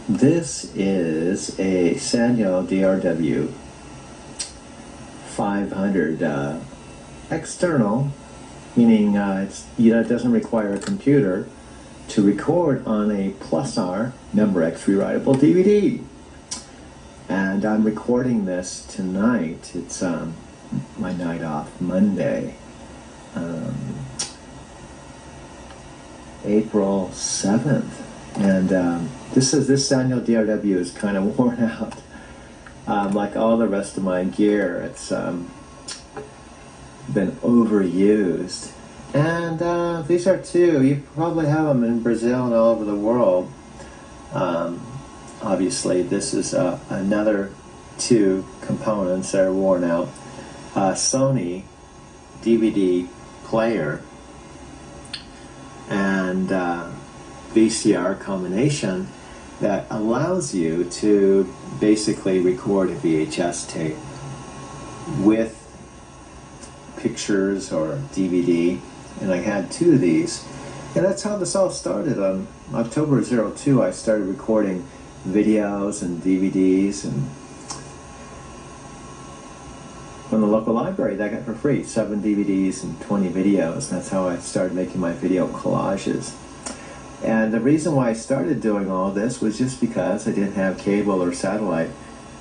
This is a Sanyo DRW 500 external, meaning it doesn't require a computer to record on a Plus-R number X rewritable DVD. And I'm recording this tonight. It's my night off, Monday, April 7th. And this Sanyo DRW is kind of worn out. Like all the rest of my gear, it's been overused. And these are two. You probably have them in Brazil and all over the world. Obviously, this is another two components that are worn out. Sony DVD player and VCR combination that allows you to basically record a VHS tape with pictures or DVD. And I had two of these. And that's how this all started. On October 02, I started recording videos and DVDs and from the local library that I got for free, 7 DVDs and 20 videos. That's how I started making my video collages. And the reason why I started doing all this was just because I didn't have cable or satellite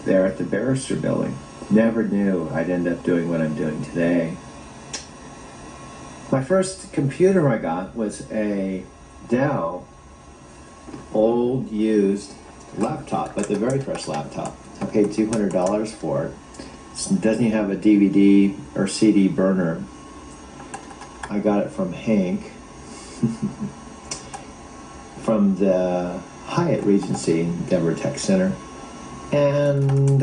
there at the Barrister Building. Never knew I'd end up doing what I'm doing today. My first computer I got was a Dell old used laptop, but the very first laptop. I paid $200 for it. It doesn't even have a DVD or CD burner. I got it from Hank from the Hyatt Regency Denver Tech Center. And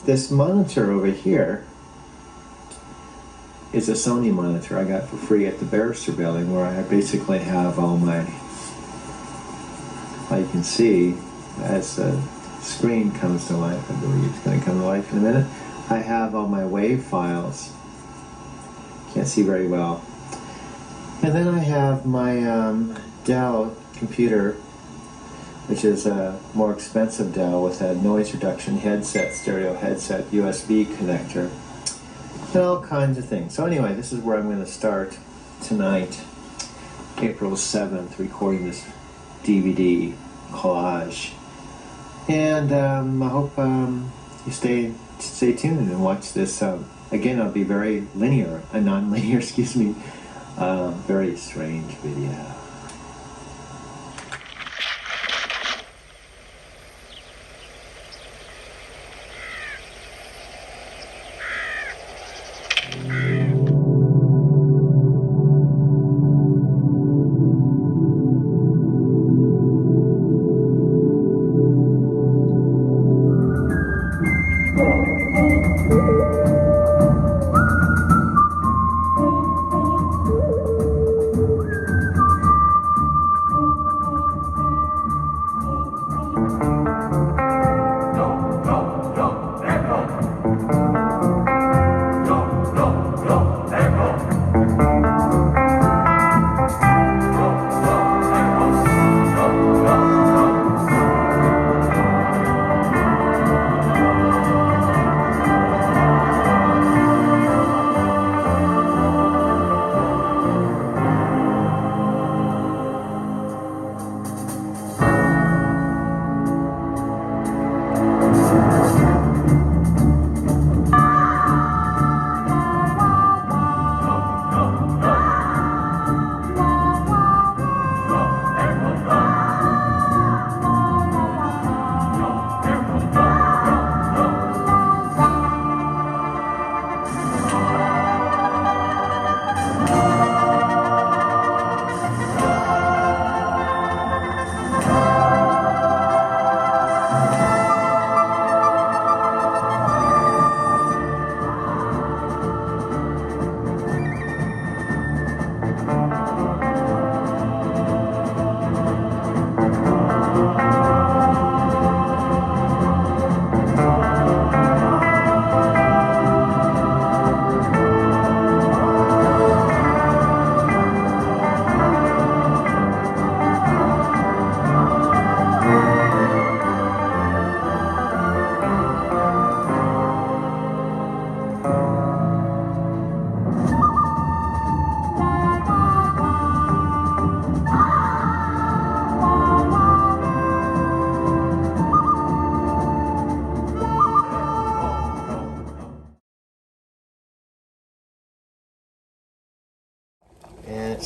this monitor over here is a Sony monitor I got for free at the Barrister Building, where I basically have all my, you can see as the screen comes to life, I believe it's going to come to life in a minute, I have all my WAV files. Can't see very well. And then I have my Dell computer, which is a more expensive Dell with a noise reduction headset, stereo headset, USB connector, and all kinds of things. So anyway, this is where I'm going to start tonight, April 7th, recording this DVD collage. And I hope you stay tuned and watch this. Again, it'll be very linear, non-linear, excuse me, very strange video.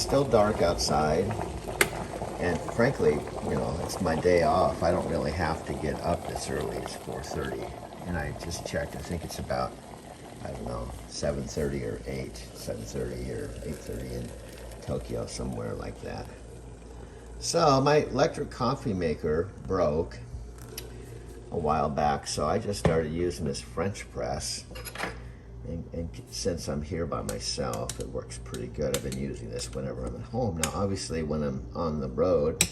still dark outside, and frankly, you know, it's my day off. I don't really have to get up this early. It's 4:30, and I just checked. I think it's about, I don't know, 7:30 or 7:30 or 8:30 in Tokyo, somewhere like that. So my electric coffee maker broke a while back, so I just started using this French press. And since I'm here by myself, it works pretty good. I've been using this whenever I'm at home. Now, obviously, when I'm on the road,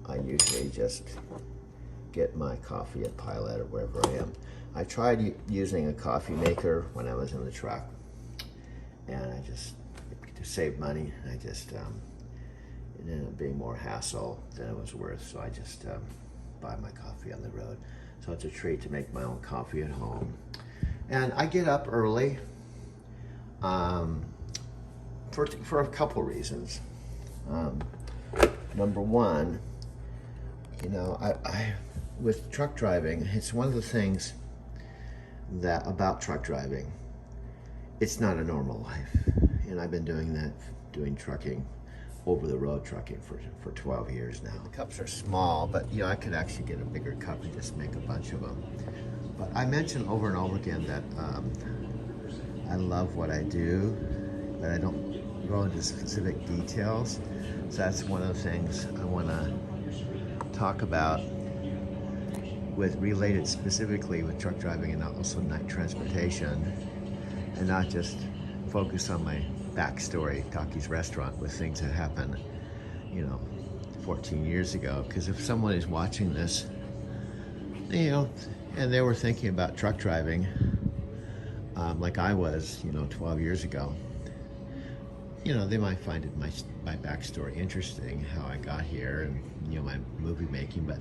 I usually just get my coffee at Pilot or wherever I am. I tried using a coffee maker when I was in the truck, and I just, to save money, I just, it ended up being more hassle than it was worth, so I just buy my coffee on the road. So it's a treat to make my own coffee at home. And I get up early for a couple reasons. Number one, you know, I with truck driving, it's one of the things that about truck driving, it's not a normal life. And I've been doing trucking, over the road trucking for 12 years now. The cups are small, but you know, I could actually get a bigger cup and just make a bunch of them. But I mention over and over again that I love what I do, but I don't go into specific details. So that's one of the things I want to talk about related specifically with truck driving and also night transportation, and not just focus on my backstory, Taki's Restaurant, with things that happened, you know, 14 years ago. Because if someone is watching this, you know, and they were thinking about truck driving, like I was, you know, 12 years ago, you know, they might find it my backstory interesting, how I got here, and you know, my movie making, but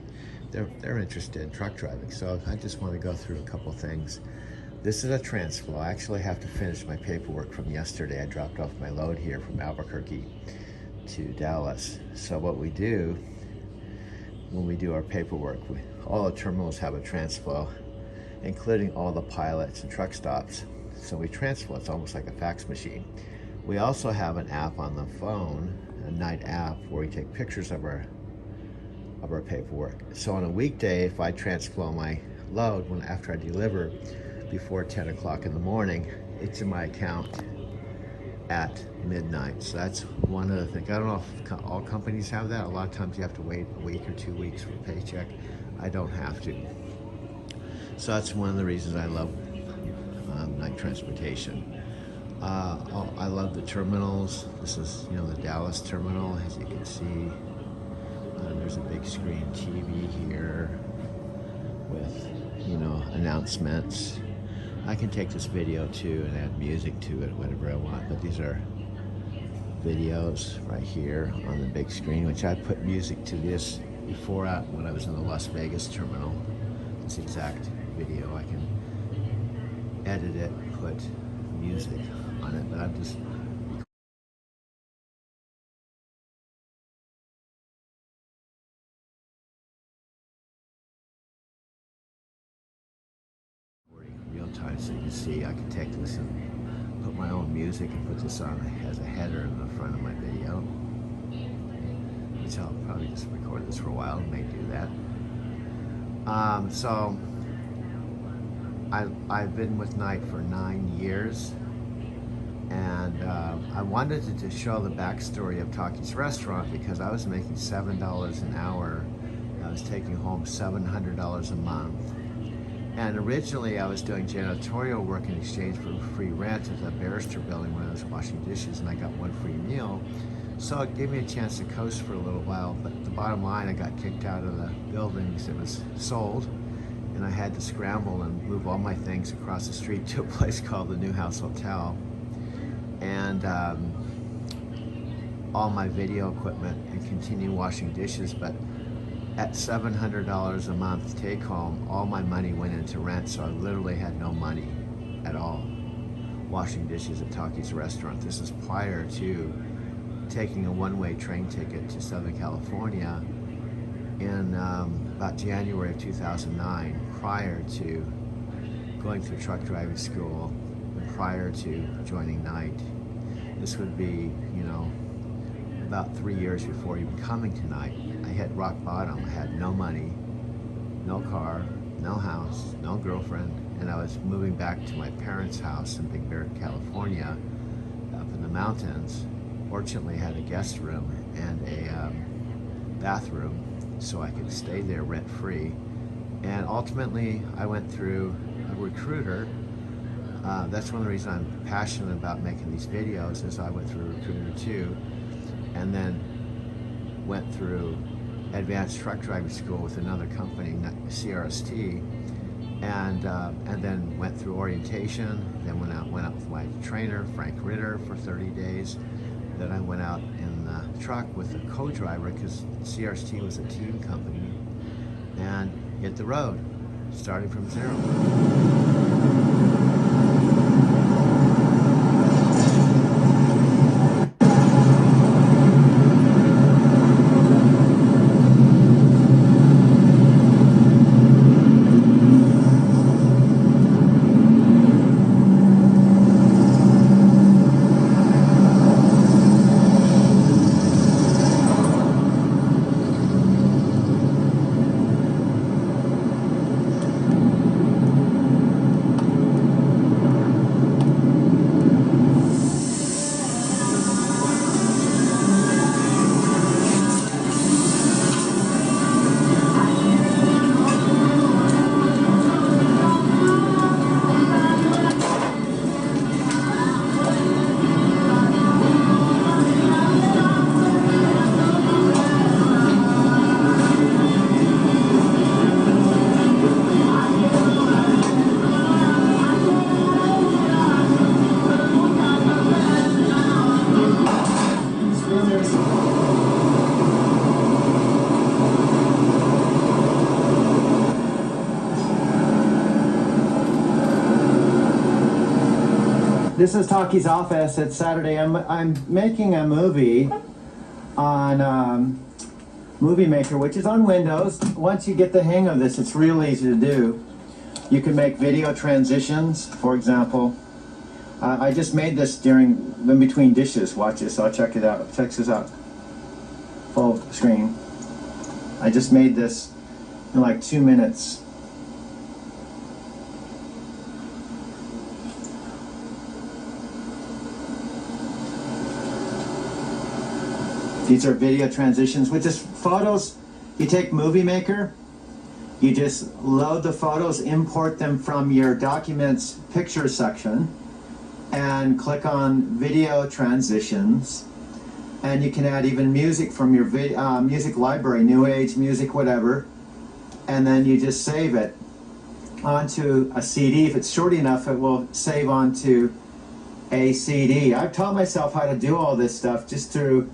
they're interested in truck driving. So I just want to go through a couple things. This is a transflow. I actually have to finish my paperwork from yesterday. I dropped off my load here from Albuquerque to Dallas. So what we do when we do our paperwork, all the terminals have a transflow, including all the pilots and truck stops. So we transflow. It's almost like a fax machine. We also have an app on the phone, a night app, where we take pictures of our paperwork. So on a weekday, if I transflow my load after I deliver before 10 o'clock in the morning, it's in my account at midnight. So that's one of the things. I don't know if all companies have that. A lot of times you have to wait a week or 2 weeks for a paycheck. I don't have to. So that's one of the reasons I love night transportation. I love the terminals. This is, you know, the Dallas terminal. As you can see, there's a big screen TV here with, you know, announcements. I can take this video too and add music to it, whatever I want, but these are videos right here on the big screen, which I put music to this before when I was in the Las Vegas terminal. This exact video, I can edit it, put music on it, but I'm just real time, so you can see I can take this and put my own music and put this on as a header in the front of my video. Which I'll probably just record this for a while and may do that. So I've been with Night for 9 years, and I wanted to just show the backstory of Taki's Restaurant because I was making $7 an hour. I was taking home $700 a month. And originally I was doing janitorial work in exchange for free rent at the Barrister building when I was washing dishes, and I got one free meal. So it gave me a chance to coast for a little while, but the bottom line, I got kicked out of the building because it was sold, and I had to scramble and move all my things across the street to a place called the New House Hotel. And all my video equipment, and continue washing dishes, but at $700 a month take home, all my money went into rent, so I literally had no money at all washing dishes at Taki's Restaurant. This is prior to taking a one-way train ticket to Southern California in about January of 2009, prior to going through truck driving school and prior to joining Night. this would be, you know, about 3 years before even coming tonight. I hit rock bottom. I had no money, no car, no house, no girlfriend, and I was moving back to my parents' house in Big Bear, California, up in the mountains. Fortunately, I had a guest room and a bathroom, so I could stay there rent-free. And ultimately, I went through a recruiter. That's one of the reasons I'm passionate about making these videos, is I went through a recruiter too, and then went through advanced truck driving school with another company, CRST, and then went through orientation. Then went out with my trainer Frank Ritter for 30 days. Then I went out in the truck with a co-driver, because CRST was a team company, and hit the road, starting from zero. This is Taki's office. It's Saturday. I'm making a movie on Movie Maker, which is on Windows. Once you get the hang of this, it's real easy to do. You can make video transitions, for example. I just made this in between dishes. Watch this. I'll check it out. Check this out. Full screen. I just made this in like 2 minutes. These are video transitions with just photos. You take Movie Maker, you just load the photos, import them from your Documents Pictures section, and click on Video Transitions. And you can add even music from your music library, New Age music, whatever. And then you just save it onto a CD. If it's short enough, it will save onto a CD. I've taught myself how to do all this stuff just through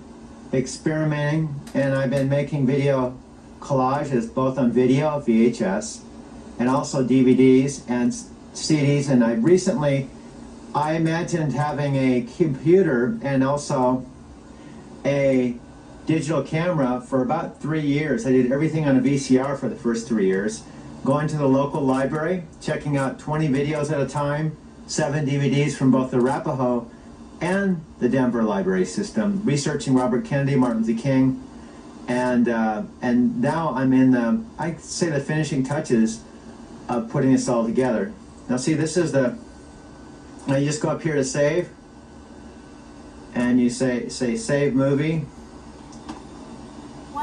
experimenting, and I've been making video collages both on video, VHS, and also DVDs and CDs. And I imagined having a computer and also a digital camera for about 3 years. I did everything on a VCR for the first 3 years, going to the local library, checking out 20 videos at a time, 7 DVDs from both the Arapahoe and the Denver library system, researching Robert Kennedy, Martin Luther King, and now I'm in I'd say the finishing touches of putting this all together. Now see, this is now you just go up here to save, and you say save movie,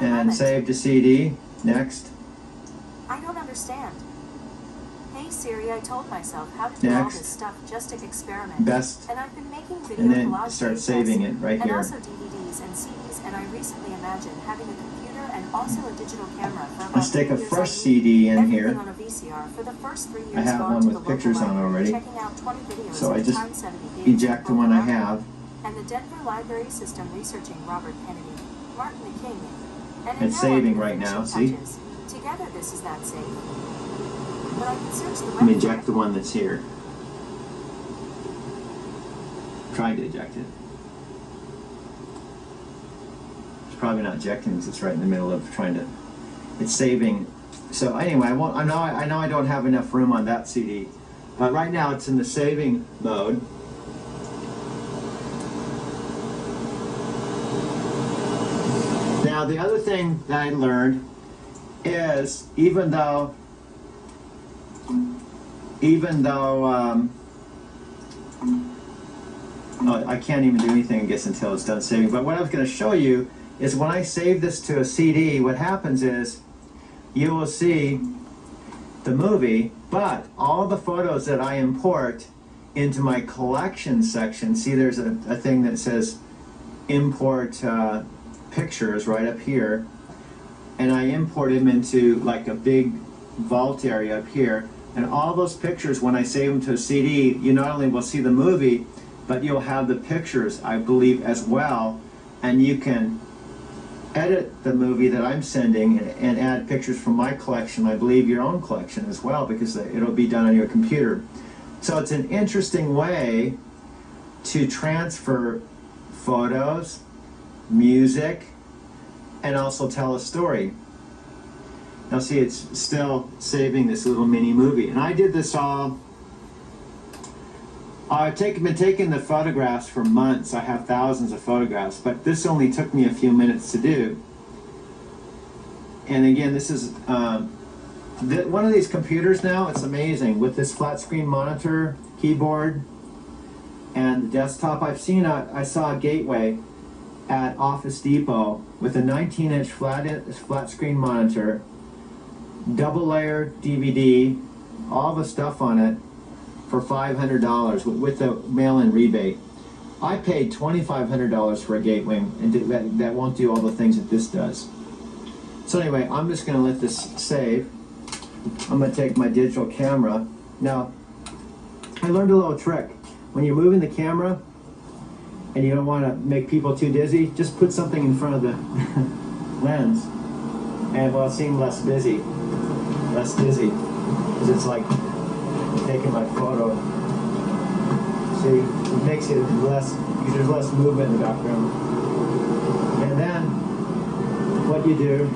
and save to CD. Next. I don't understand. Hey Siri, I told myself how to do all this stuff just to experiment. Best. And I've been making video And then collages, start saving it right here. and also DVDs and CDs, and I recently imagined having a computer and also a digital camera for about Let's take a 3 years fresh on CD in everything here. on a VCR for the first 3 years. I have gone one to with the local pictures on library, already. checking out 20 videos So I at just time 70 days eject the in one I local have. and the Denver Library System researching Robert Kennedy, Martin Luther King, and It's saving right now, see? Together this is that safe. But I can search the Let me web eject the one that's here. Trying to eject it. It's probably not ejecting because it's right in the middle of trying to. It's saving. So anyway, I know I don't have enough room on that CD, but right now it's in the saving mode. Now the other thing that I learned is even though oh, I can't even do anything, I guess, until it's done saving. But what I was going to show you is when I save this to a CD, what happens is you will see the movie, but all the photos that I import into my collection section, see there's a thing that says import pictures right up here, and I import them into like a big vault area up here, and all those pictures, when I save them to a CD, you not only will see the movie, but you'll have the pictures, I believe, as well, and you can edit the movie that I'm sending and add pictures from my collection, I believe your own collection as well, because it'll be done on your computer. So it's an interesting way to transfer photos, music, and also tell a story. Now see, it's still saving this little mini movie. And I did this all, I've been taking the photographs for months. I have thousands of photographs, but this only took me a few minutes to do. And again, this is one of these computers now, it's amazing. With this flat screen monitor, keyboard, and the desktop, I saw a Gateway at Office Depot with a 19-inch flat screen monitor, double layer DVD, all the stuff on it for $500 with the mail-in rebate. I paid $2,500 for a Gateway, and that won't do all the things that this does. So anyway, I'm just going to let this save. I'm going to take my digital camera. Now, I learned a little trick. When you're moving the camera and you don't want to make people too dizzy, just put something in front of the lens, and it'll seem less dizzy, because it's like taking my photo. See, it makes it less, because there's less movement in the background. And then, what you do,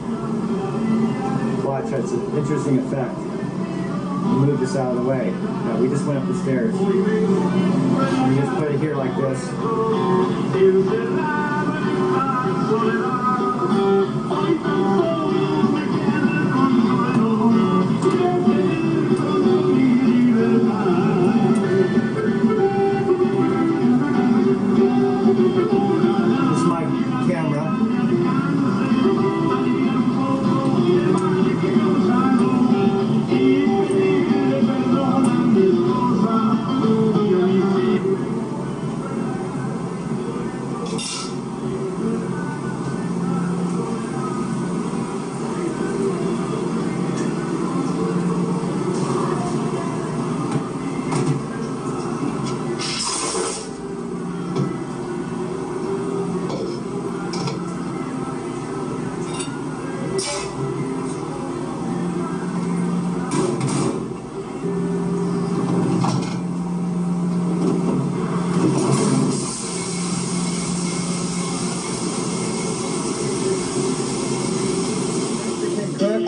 watch, it's an interesting effect. You move this out of the way. Now, we just went up the stairs. You just put it here like this. This is my camera.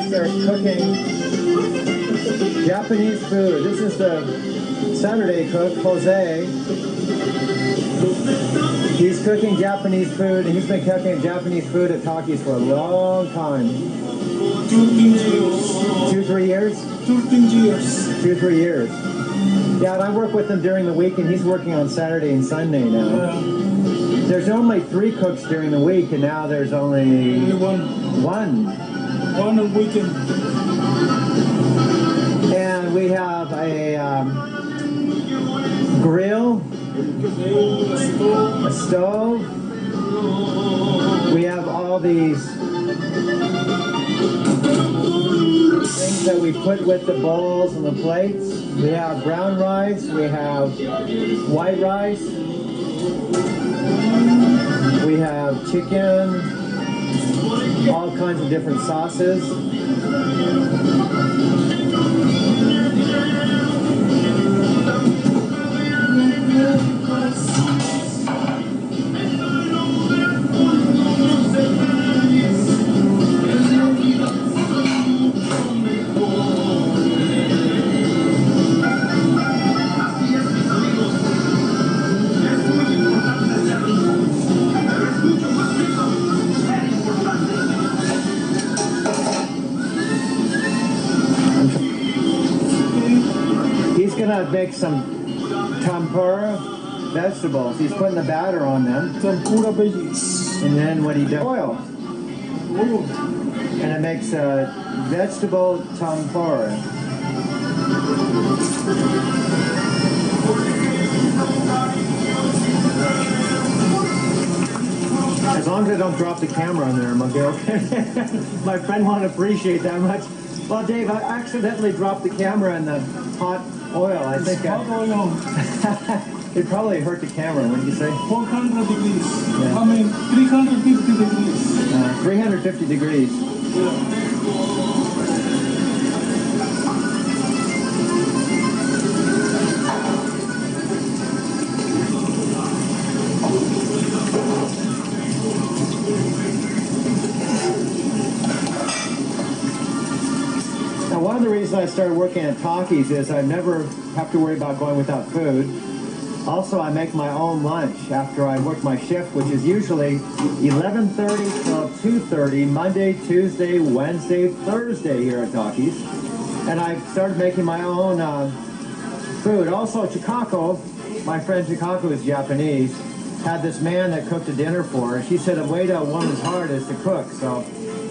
They're cooking Japanese food. This is the Saturday cook, Jose. He's cooking Japanese food, and he's been cooking Japanese food at Takis for a long time. 2-3 years? 2-3 years. Yeah, and I work with him during the week, and he's working on Saturday and Sunday now. There's normally 3 cooks during the week, and now there's only one. On a weekend. And we have a grill, a stove. We have all these things that we put with the bowls and the plates. We have brown rice, we have white rice, we have chicken, all kinds of different sauces. gonna make some tempura vegetables. He's putting the batter on them. Tempura veggies. And then what he does, oil. Oil. And it makes a vegetable tempura. As long as I don't drop the camera on there, I'm okay. My friend won't appreciate that much. Well, Dave, I accidentally dropped the camera in the hot oil. I think it probably hurt the camera, wouldn't you say? 400 degrees. Yeah. I mean, 350 degrees. 350 degrees. Yeah. Now, one of the reasons I started working at Takis is I never have to worry about going without food. Also, I make my own lunch after I work my shift, which is usually 11:30 till 2:30, Monday, Tuesday, Wednesday, Thursday here at Takis. And I started making my own food. Also, Chikako, my friend Chikako is Japanese, had this man that cooked a dinner for her. She said a way to a woman's heart is to cook. So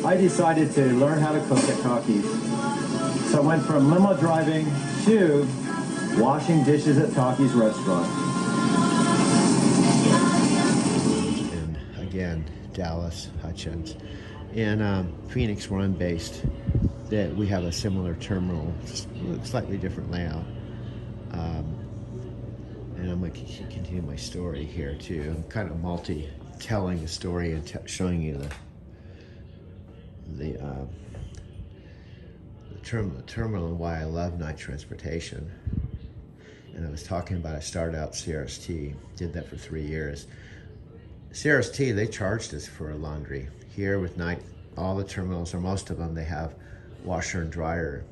I decided to learn how to cook at Takis. So I went from limo driving to washing dishes at Takis restaurant. And again, Dallas, Hutchins. In Phoenix, where I'm based, that we have a similar terminal, slightly different layout. And I'm going to continue my story here too. I'm kind of telling a story and showing you the terminal and why I love night transportation. And I was talking about I started out CRST, did that for 3 years. CRST, they charged us for a laundry. Here with night, all the terminals, or most of them, they have washer and dryer,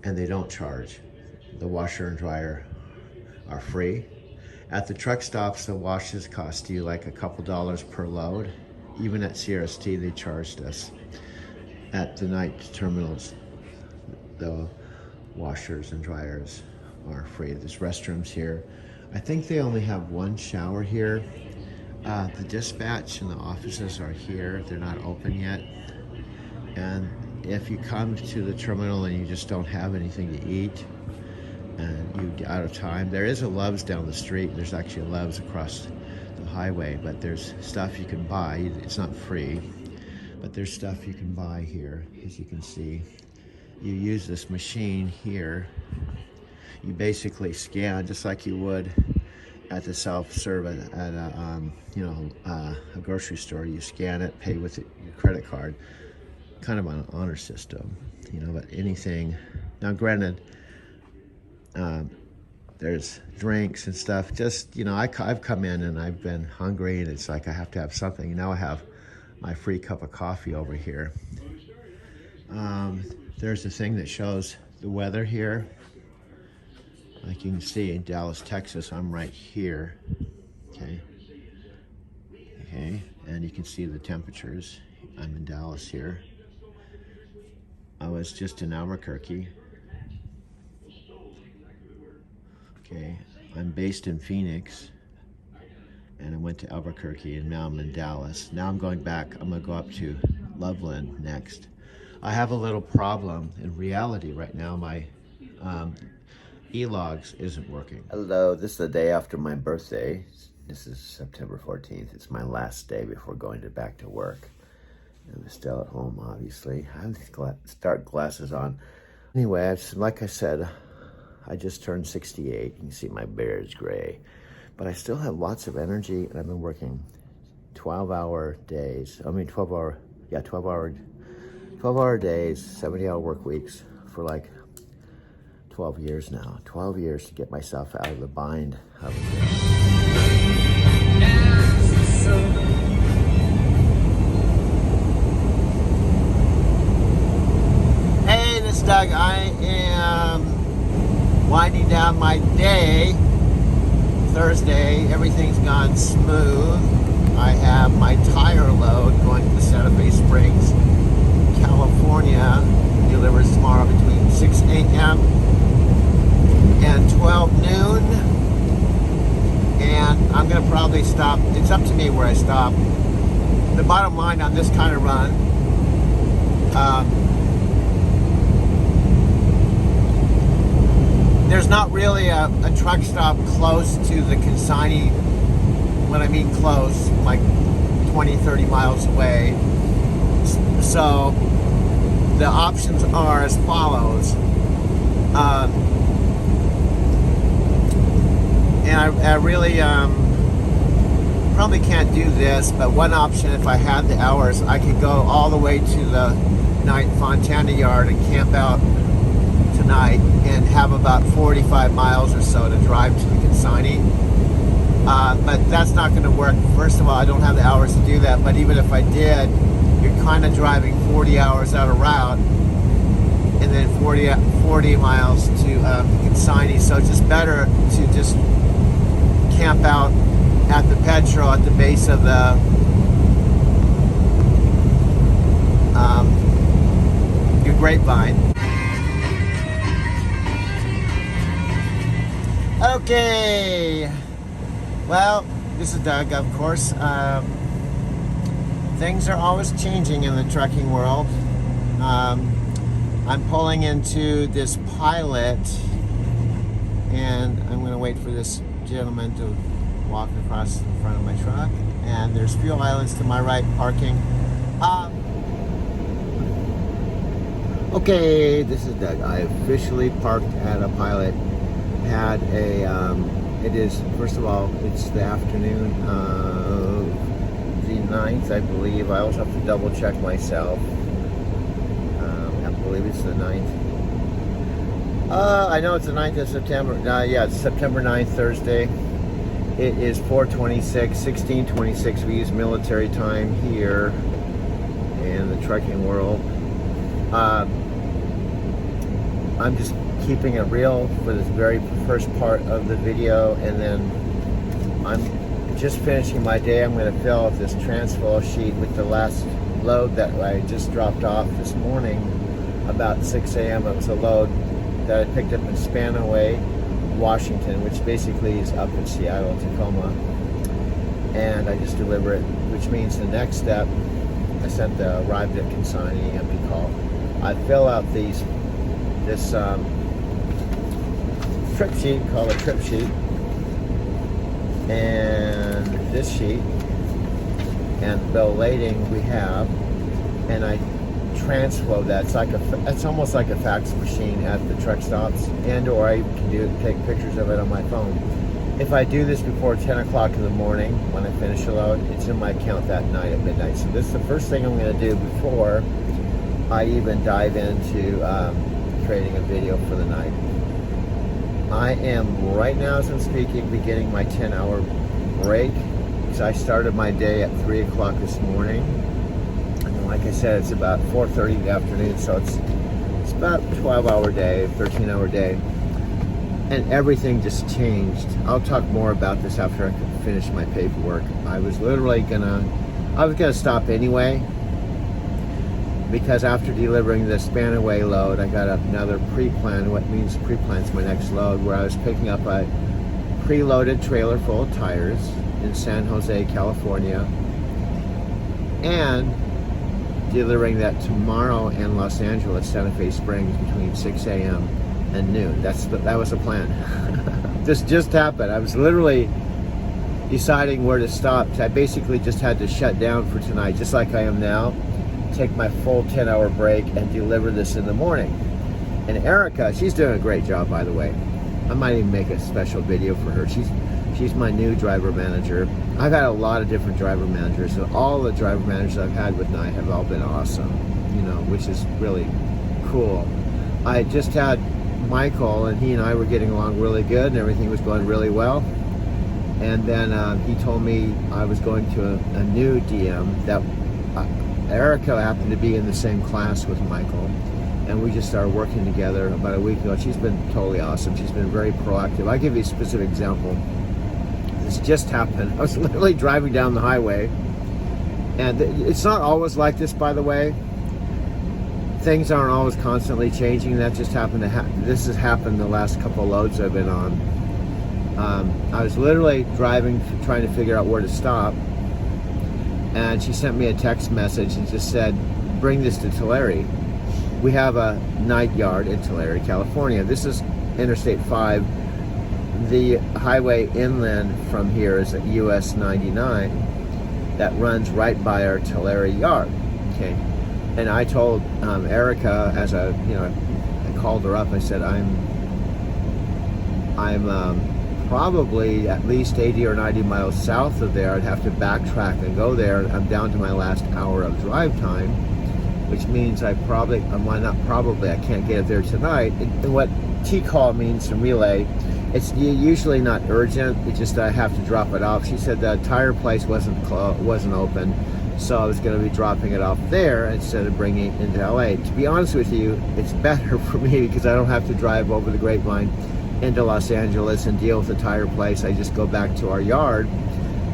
and they don't charge. The washer and dryer are free. At the truck stops, the washes cost you like a couple dollars per load. Even at CRST, they charged us. At the night terminals, the washers and dryers are free. There's restrooms here. I think they only have one shower here. The dispatch and the offices are here. They're not open yet. And if you come to the terminal and you just don't have anything to eat and you get out of time, there is a Love's down the street. There's actually a Love's across the highway, but there's stuff you can buy. It's not free, but there's stuff you can buy here, as you can see. You use this machine here. You basically scan just like you would at the self-serve at a grocery store. You scan it, pay with your credit card, kind of on an honor system, but anything. Now, granted, there's drinks and stuff. Just, I've come in and I've been hungry and it's like I have to have something. Now I have my free cup of coffee over here. There's a thing that shows the weather here. Like you can see in Dallas, Texas, I'm right here, okay, and you can see the temperatures. I'm in Dallas here. I was just in Albuquerque, okay. I'm based in Phoenix, and I went to Albuquerque, and now I'm in Dallas. Now I'm going back. I'm gonna go up to Loveland next. I have a little problem in reality right now. My E-Logs isn't working. Hello, this is the day after my birthday. This is September 14th. It's my last day before going back to work. I'm still at home, obviously. I have these dark glasses on. Anyway, like I said, I just turned 68. You can see my beard is gray. But I still have lots of energy, and I've been working 12-hour days. 12-hour days, 70-hour work weeks for like 12 years now. 12 years to get myself out of the bind I was in. Hey, this is Doug. I am winding down my day. Thursday, everything's gone smooth. I have my tire load going to Santa Fe Springs, California. Delivers tomorrow between 6 a.m. and 12 probably stop. It's up to me where I stop. The bottom line on this kind of run, there's not really a truck stop close to the consignee. When I mean close, like 20, 30 miles away. So the options are as follows. And I really probably can't do this, but one option, if I had the hours, I could go all the way to the Knight Fontana yard and camp out tonight and have about 45 miles or so to drive to the consignee. But that's not going to work. First of all, I don't have the hours to do that, but even if I did, you're kind of driving 40 hours out of route and then 40 miles to consignee. So it's just better to just camp out at the Petro at the base of the your grapevine. Okay, well, this is Doug, of course. Things are always changing in the trucking world. I'm pulling into this Pilot, and I'm going to wait for this gentleman to walk across the front of my truck. And there's fuel islands to my right, parking. Okay, this is Doug. I officially parked at a Pilot. Had a, it is, first of all, it's the afternoon of the 9th, I believe. I also have to double check myself. I believe it's the 9th. I know it's the 9th of September. Yeah, it's September 9th, Thursday. It is 4:26, 16:26. We use military time here in the trucking world. I'm just keeping it real for this very first part of the video, and then I'm just finishing my day. I'm going to fill out this transfer sheet with the last load that I just dropped off this morning about 6 a.m. It was a load that I picked up in Spanaway, Washington, which basically is up in Seattle, Tacoma, and I just deliver it, which means the next step, I sent the arrived at consignee empty call. I fill out this trip sheet, called a trip sheet, and this sheet, and the lading we have, and I transflow that. It's almost like a fax machine at the truck stops, and or I can take pictures of it on my phone. If I do this before 10 o'clock in the morning, when I finish a load, it's in my account that night at midnight. So this is the first thing I'm going to do before I even dive into creating a video for the night. I am right now, as I'm speaking, beginning my 10-hour break, because I started my day at 3 o'clock this morning. And like I said, it's about 4:30 in the afternoon, so it's about a 12-hour day, 13-hour day. And everything just changed. I'll talk more about this after I finish my paperwork. I was gonna stop anyway, because after delivering the Spanaway load, I got another pre-plan. What means pre-plan is my next load, where I was picking up a preloaded trailer full of tires in San Jose, California, and delivering that tomorrow in Los Angeles, Santa Fe Springs, between 6 a.m. and noon. That was the plan. This just happened. I was literally deciding where to stop. I basically just had to shut down for tonight, just like I am now, take my full 10-hour break and deliver this in the morning. And Erica, she's doing a great job, by the way. I might even make a special video for her. She's my new driver manager. I've had a lot of different driver managers, and all the driver managers I've had with Knight have all been awesome, which is really cool. I just had Michael, and he and I were getting along really good, and everything was going really well. And then he told me I was going to a new DM that Erica happened to be in the same class with Michael, and we just started working together about a week ago. She's been totally awesome. She's been very proactive. I'll give you a specific example. This just happened. I was literally driving down the highway, and it's not always like this, by the way. Things aren't always constantly changing. That just happened to happen. This has happened the last couple of loads I've been on. I was literally driving, trying to figure out where to stop, and she sent me a text message and just said, bring this to Tulare. We have a night yard in Tulare, California. This is Interstate 5. The highway inland from here is at US 99 that runs right by our Tulare yard. Okay, and I told Erica, as I called her up. I said, I'm probably at least 80 or 90 miles south of there. I'd have to backtrack and go there. I'm down to my last hour of drive time, which means I can't get it there tonight. And what T-call means to relay, it's usually not urgent. It's just that I have to drop it off. She said the tire place wasn't open, so I was going to be dropping it off there instead of bringing it into LA. To be honest with you, it's better for me because I don't have to drive over the Grapevine into Los Angeles and deal with the tire place. I just go back to our yard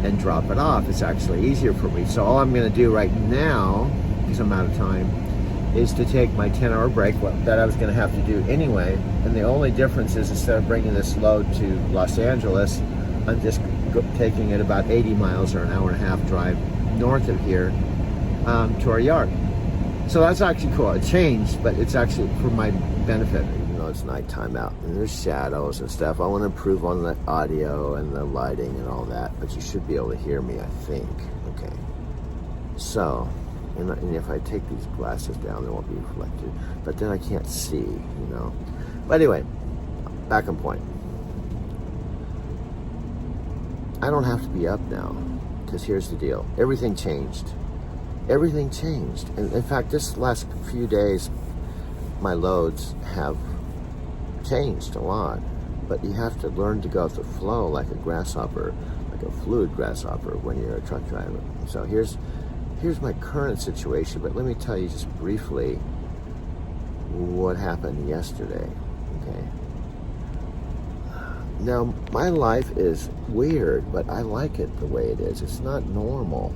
and drop it off. It's actually easier for me. So all I'm going to do right now, because I'm out of time, is to take my 10-hour break that I was going to have to do anyway. And the only difference is, instead of bringing this load to Los Angeles, I'm just taking it about 80 miles or an hour and a half drive north of here to our yard. So that's actually cool. It changed, but it's actually for my benefit. Even though it's nighttime out and there's shadows and stuff, I want to improve on the audio and the lighting and all that, but you should be able to hear me, I think. Okay. So, and if I take these glasses down, they won't be reflected. But then I can't see, But anyway, back on point. I don't have to be up now, because here's the deal. Everything changed. Everything changed. And in fact, this last few days, my loads have changed a lot. But you have to learn to go with the flow like a grasshopper, like a fluid grasshopper when you're a truck driver. So here's my current situation, but let me tell you just briefly what happened yesterday, okay? Now, my life is weird, but I like it the way it is. It's not normal,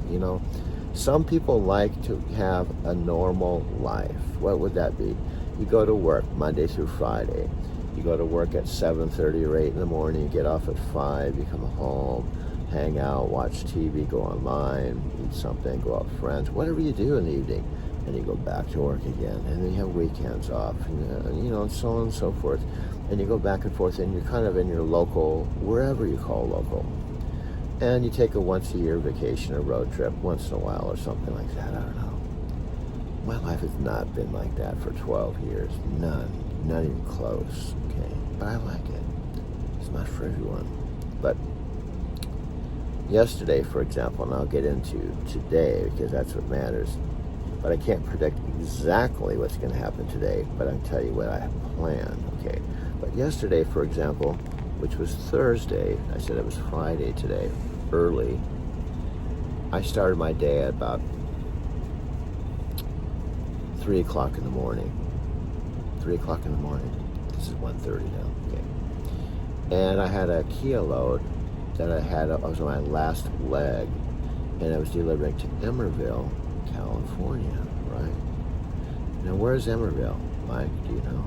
Some people like to have a normal life. What would that be? You go to work Monday through Friday. You go to work at 7:30 or 8 in the morning, you get off at 5, you come home, hang out, watch TV, go online, eat something, go out with friends, whatever you do in the evening, and you go back to work again, and then you have weekends off, and so on and so forth, and you go back and forth, and you're kind of in your local, wherever you call local, and you take a once-a-year vacation, a road trip, once in a while, or something like that. I don't know. My life has not been like that for 12 years. None. Not even close. Okay. But I like it. It's not for everyone. But yesterday, for example, and I'll get into today because that's what matters, but I can't predict exactly what's going to happen today, but I can tell you what I have planned, okay? But yesterday, for example, which was Thursday, I said it was Friday today, early, I started my day at about 3 o'clock in the morning. 3 o'clock in the morning. This is 1:30 now, okay? And I had a Kia load that I was on my last leg, and I was delivering to Emerville, California, right? Now, where's Emerville, Mike? Do you know?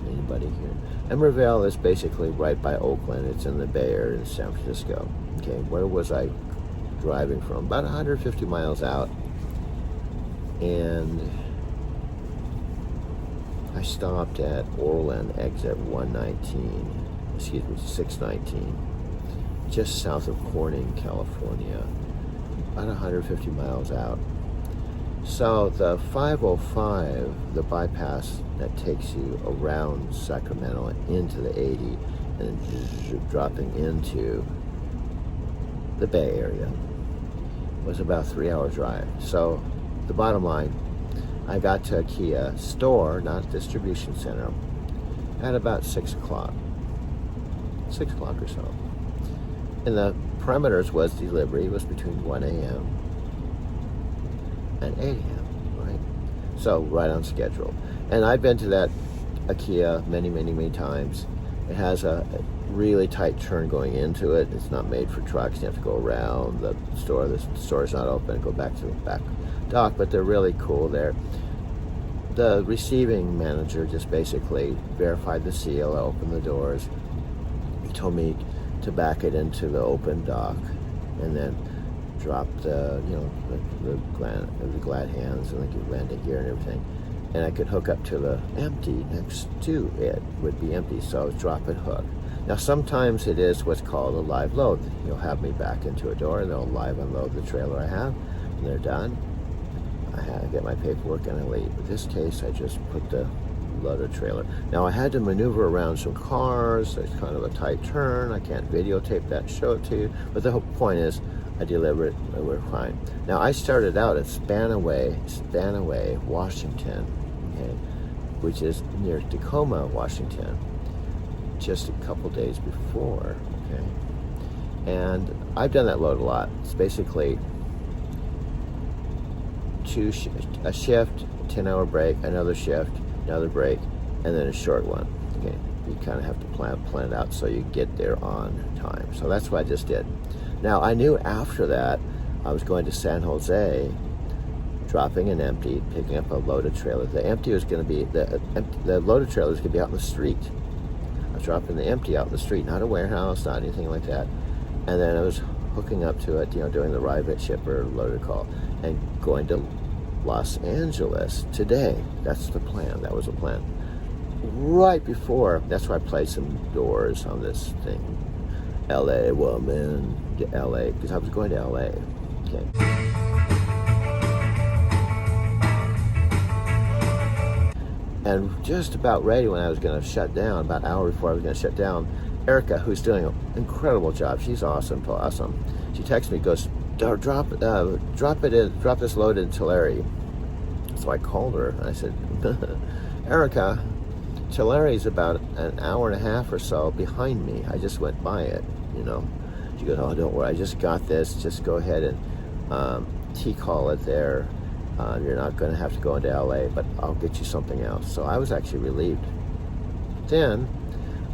Anybody here? Emerville is basically right by Oakland. It's in the Bay Area in San Francisco. Okay, where was I driving from? About 150 miles out, and I stopped at Orland, exit 619, just south of Corning, California, about 150 miles out. So the 505, the bypass that takes you around Sacramento into the 80 and dropping into the Bay Area, was about a 3-hour drive. So the bottom line, I got to a Kia store, not a distribution center, at about 6 o'clock. 6 o'clock or so. And the parameters was delivery was between 1 a.m. and 8 a.m., right? So right on schedule. And I've been to that IKEA many, many, many times. It has a really tight turn going into it. It's not made for trucks. You have to go around the store. The store's not open. Go back to the back dock, but they're really cool there. The receiving manager just basically verified the seal, opened the doors, he told me to back it into the open dock and then drop the, you know, the glad hands and the landing gear and everything. And I could hook up to the empty next to it, would be empty, so I would drop and hook. Now sometimes it is what's called a live load. You'll have me back into a door and they'll live unload the trailer I have. When they're done, I get my paperwork and I leave. In this case, I just put the loaded trailer. Now I had to maneuver around some cars. It's kind of a tight turn. I can't videotape that, show it to you. But the whole point is, I delivered it and we're fine. Now I started out at Spanaway, Washington, okay, which is near Tacoma, Washington, just a couple days before, okay? And I've done that load a lot. It's basically a shift, 10-hour break, another shift, another break, and then a short one, okay? You kind of have to plan it out so you get there on time. So that's what I just did. Now, I knew after that I was going to San Jose, dropping an empty, picking up a loaded trailer. The empty was going to be, the loaded trailer was going to be out in the street. I was dropping the empty out in the street, not a warehouse, not anything like that. And then I was hooking up to it, you know, doing the Rivet shipper loaded call and going to Los Angeles today. That's the plan. That was the plan. Right before, that's why I played some Doors on this thing. LA woman, LA, because I was going to LA, okay. And just about ready when I was going to shut down, about an hour before I was going to shut down, Erica, who's doing an incredible job, she's awesome. She texts me, goes, drop this load in Tulare. So I called her and I said, Erica, Tulare is about an hour and a half or so behind me. I just went by it, you know. She goes, oh, don't worry, I just got this. Just go ahead and T-call it there. You're not going to have to go into LA, but I'll get you something else. So I was actually relieved. Then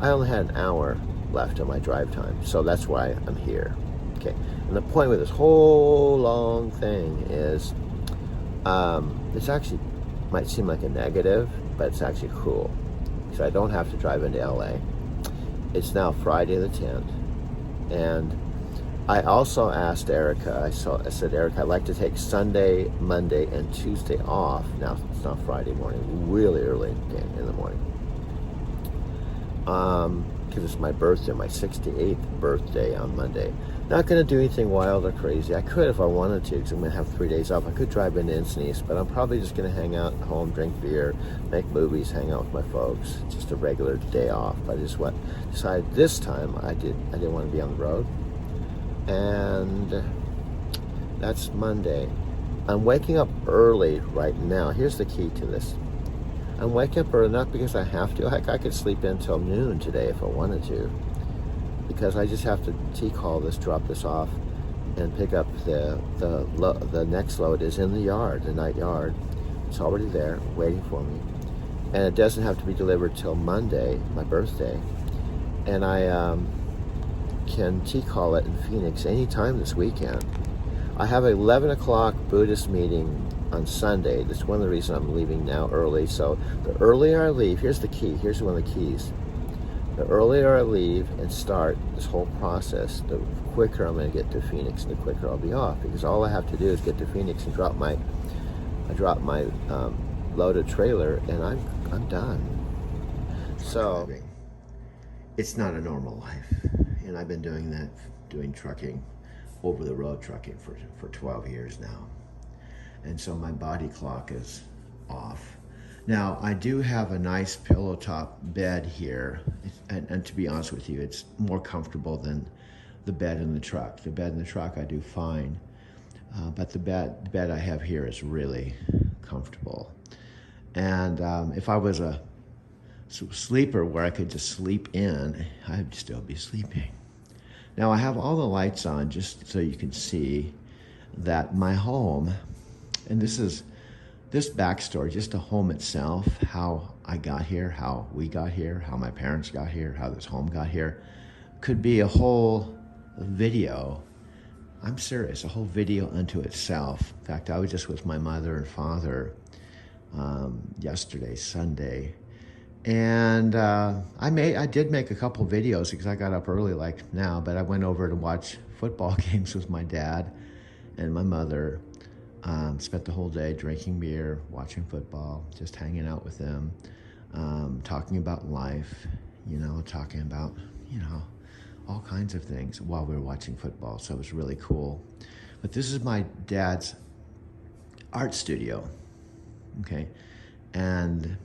I only had an hour left of my drive time, so that's why I'm here. Okay. And the point with this whole long thing is, it's actually might seem like a negative, but it's actually cool. So I don't have to drive into LA. It's now Friday the 10th, and I also asked Erica, I said, Erica, I'd like to take Sunday, Monday, and Tuesday off. Now, it's not Friday morning, really early in the morning. Because it's my birthday, my 68th birthday on Monday. Not going to do anything wild or crazy. I could if I wanted to, because I'm going to have 3 days off. I could drive into Encinitas, but I'm probably just going to hang out at home, drink beer, make movies, hang out with my folks. Just a regular day off. But I just decided this time I didn't want to be on the road. And that's Monday. I'm waking up early right now. Here's the key to this. I'm waking up early not because I have to. Heck, I could sleep in until noon today if I wanted to, because I just have to T-call this, drop this off, and pick up the next load is in the yard, the night yard. It's already there, waiting for me. And it doesn't have to be delivered till Monday, my birthday. And I can T-call it in Phoenix anytime this weekend. I have an 11 o'clock Buddhist meeting on Sunday. That's one of the reasons I'm leaving now early. So the earlier I leave, here's the key, here's one of the keys. The earlier I leave and start this whole process, the quicker I'm going to get to Phoenix, and the quicker I'll be off. Because all I have to do is get to Phoenix and drop my loaded trailer, and I'm done. So it's not a normal life, and I've been doing trucking, over the road trucking for 12 years now, and so my body clock is off. Now, I do have a nice pillow top bed here, and to be honest with you, it's more comfortable than the bed in the truck. The bed in the truck I do fine, but the bed I have here is really comfortable. And if I was a sleeper where I could just sleep in, I'd still be sleeping. Now, I have all the lights on just so you can see that my home, and this backstory, just the home itself, how I got here, how we got here, how my parents got here, how this home got here, could be a whole video. I'm serious, a whole video unto itself. In fact, I was just with my mother and father yesterday, Sunday, And I did make a couple videos because I got up early like now, but I went over to watch football games with my dad and my mother. Spent the whole day drinking beer, watching football, just hanging out with them, talking about life, talking about, all kinds of things while we were watching football. So it was really cool. But this is my dad's art studio, okay? And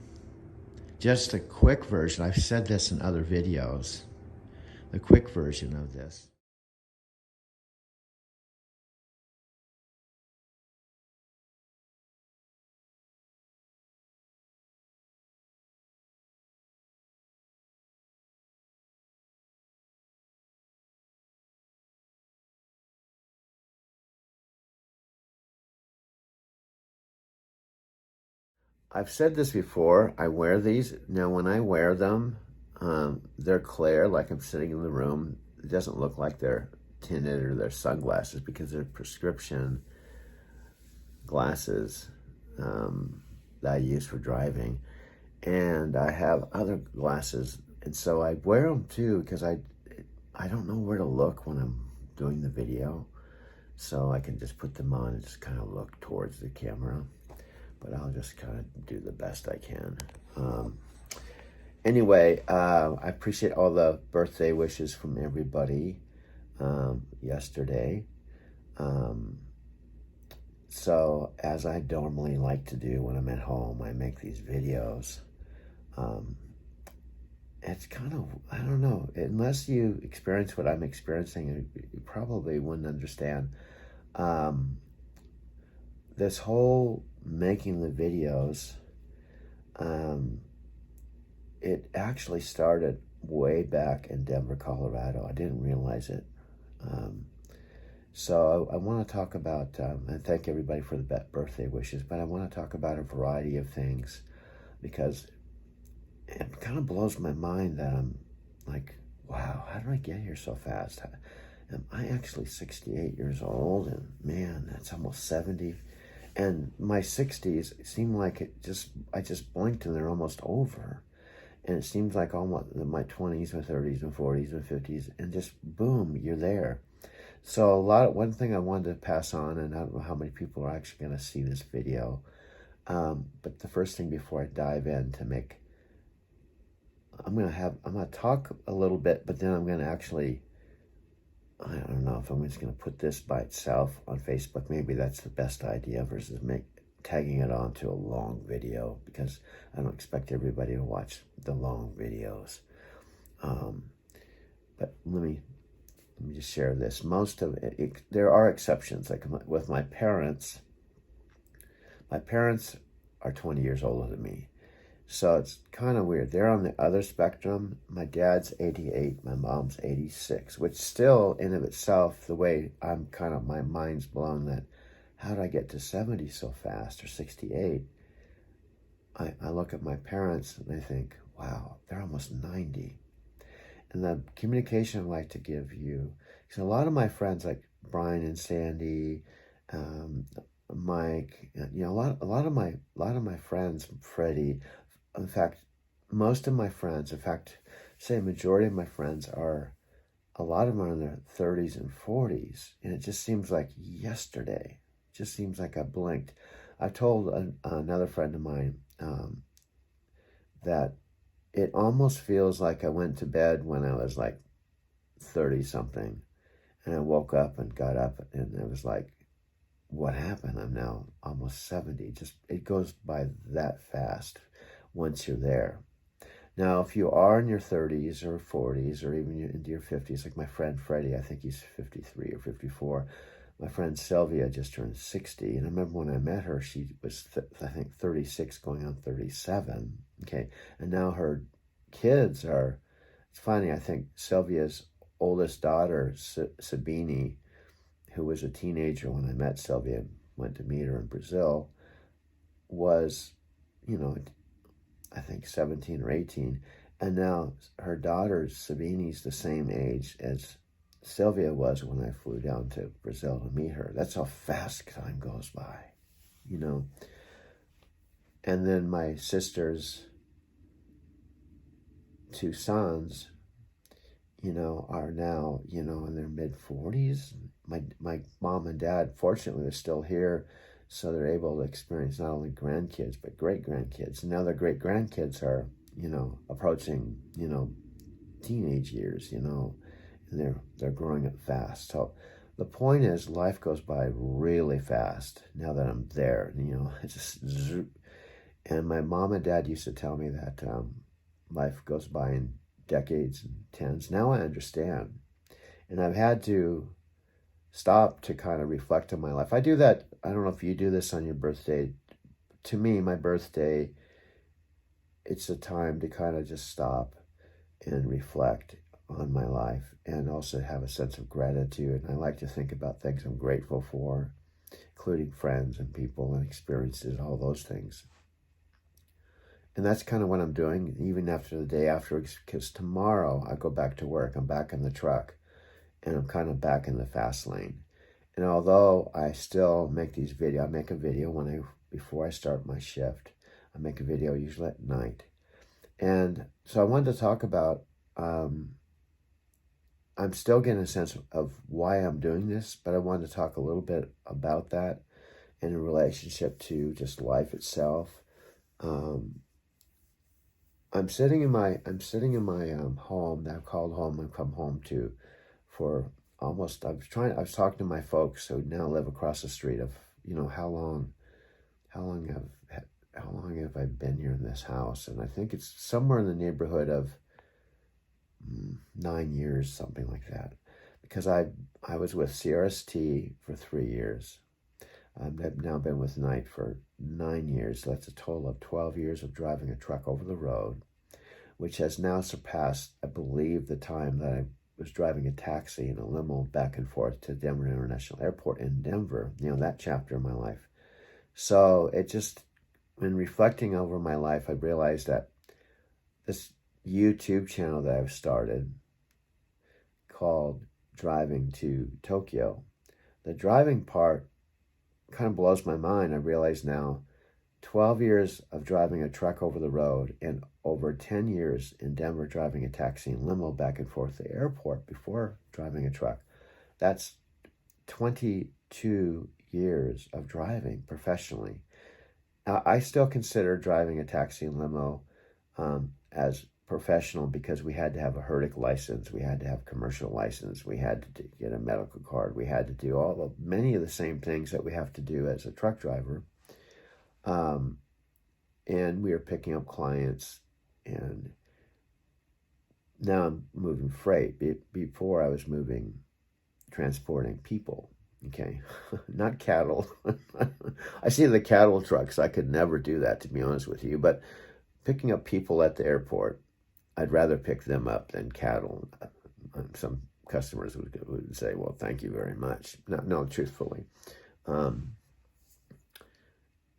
just a quick version, I've said this in other videos, the quick version of this. I've said this before, I wear these. Now when I wear them, they're clear, like I'm sitting in the room. It doesn't look like they're tinted or they're sunglasses because they're prescription glasses that I use for driving. And I have other glasses, and so I wear them too because I don't know where to look when I'm doing the video. So I can just put them on and just kind of look towards the camera. But I'll just kind of do the best I can. Anyway, I appreciate all the birthday wishes from everybody yesterday. So as I normally like to do when I'm at home, I make these videos. It's kind of, I don't know, unless you experience what I'm experiencing, you probably wouldn't understand. This whole making the videos, it actually started way back in Denver, Colorado. I didn't realize it. So I want to talk about, and thank everybody for the birthday wishes, but I want to talk about a variety of things because it kind of blows my mind that I'm like, wow, how did I get here so fast? Am I actually 68 years old? And man, that's almost 70. And my 60s seem like I just blinked and they're almost over. And it seems like almost my 20s, my 30s, my 40s, my 50s, and just boom, you're there. So one thing I wanted to pass on, and I don't know how many people are actually going to see this video, but the first thing before I dive in I'm going to talk a little bit, but then I'm going to actually, I don't know if I'm just going to put this by itself on Facebook. Maybe that's the best idea versus tagging it onto a long video because I don't expect everybody to watch the long videos. But let me just share this. Most of it, there are exceptions. Like with my parents are 20 years older than me. So it's kind of weird. They're on the other spectrum. My dad's 88, my mom's 86, which still in of itself, the way my mind's blown that how did I get to 70 so fast or 68? I look at my parents and I think, wow, they're almost 90. And the communication I'd like to give you, because a lot of my friends like Brian and Sandy, Mike, a lot of my friends, Freddie, in fact, most of my friends, in fact, say a majority of my friends a lot of them are in their 30s and 40s, and it just seems like yesterday. It just seems like I blinked. I told another friend of mine that it almost feels like I went to bed when I was like 30-something, and I woke up and got up, and it was like, what happened? I'm now almost 70. It goes by that fast once you're there. Now, if you are in your 30s or 40s or even into your 50s, like my friend Freddie, I think he's 53 or 54. My friend Sylvia just turned 60. And I remember when I met her, she was, I think, 36 going on 37. Okay. And now her kids are, it's funny, I think Sylvia's oldest daughter, Sabini, who was a teenager when I met Sylvia, went to meet her in Brazil, was, I think 17 or 18. And now her daughter, Sabini's the same age as Sylvia was when I flew down to Brazil to meet her. That's how fast time goes by, And then my sisters, two sons, you know, are now, you know, in their mid-40s. My mom and dad, fortunately, they're still here, so they're able to experience not only grandkids, but great-grandkids. And now their great-grandkids are, you know, approaching, you know, teenage years, you know, and they're growing up fast. So the point is, life goes by really fast now that I'm there, you know, it's just zoop. And my mom and dad used to tell me that life goes by in decades and tens. Now I understand. And I've had to stop to kind of reflect on my life. I do that. I don't know if you do this on your birthday. To me, my birthday, it's a time to kind of just stop and reflect on my life and also have a sense of gratitude. And I like to think about things I'm grateful for, including friends and people and experiences, all those things. And that's kind of what I'm doing, even after the day after, because tomorrow I go back to work. I'm back in the truck, and I'm kind of back in the fast lane. And although I still make these videos, I make a video before I start my shift. I make a video usually at night. And so I wanted to talk about, I'm still getting a sense of why I'm doing this, but I wanted to talk a little bit about that in relationship to just life itself. I'm sitting in my home that I've called home and come home to for almost, I was talking to my folks who now live across the street of, you know, how long have I been here in this house? And I think it's somewhere in the neighborhood of 9 years, something like that. Because I was with CRST for 3 years. I've now been with Knight for 9 years. So that's a total of 12 years of driving a truck over the road, which has now surpassed, I believe, the time that I was driving a taxi and a limo back and forth to Denver International Airport in Denver, you know, that chapter of my life. So it just, when reflecting over my life, I realized that this YouTube channel that I've started called Driving to Tokyo, the driving part kind of blows my mind. I realize now 12 years of driving a truck over the road and over 10 years in Denver driving a taxi and limo back and forth to the airport before driving a truck. That's 22 years of driving professionally. Now, I still consider driving a taxi and limo as professional because we had to have a HERDIC license, we had to have commercial license, we had to get a medical card, we had to do many of the same things that we have to do as a truck driver. And we were picking up clients, and now I'm moving freight. Before I was transporting people, okay, not cattle. I see the cattle trucks. I could never do that, to be honest with you, but picking up people at the airport, I'd rather pick them up than cattle. Some customers would say, well, thank you very much. No, truthfully.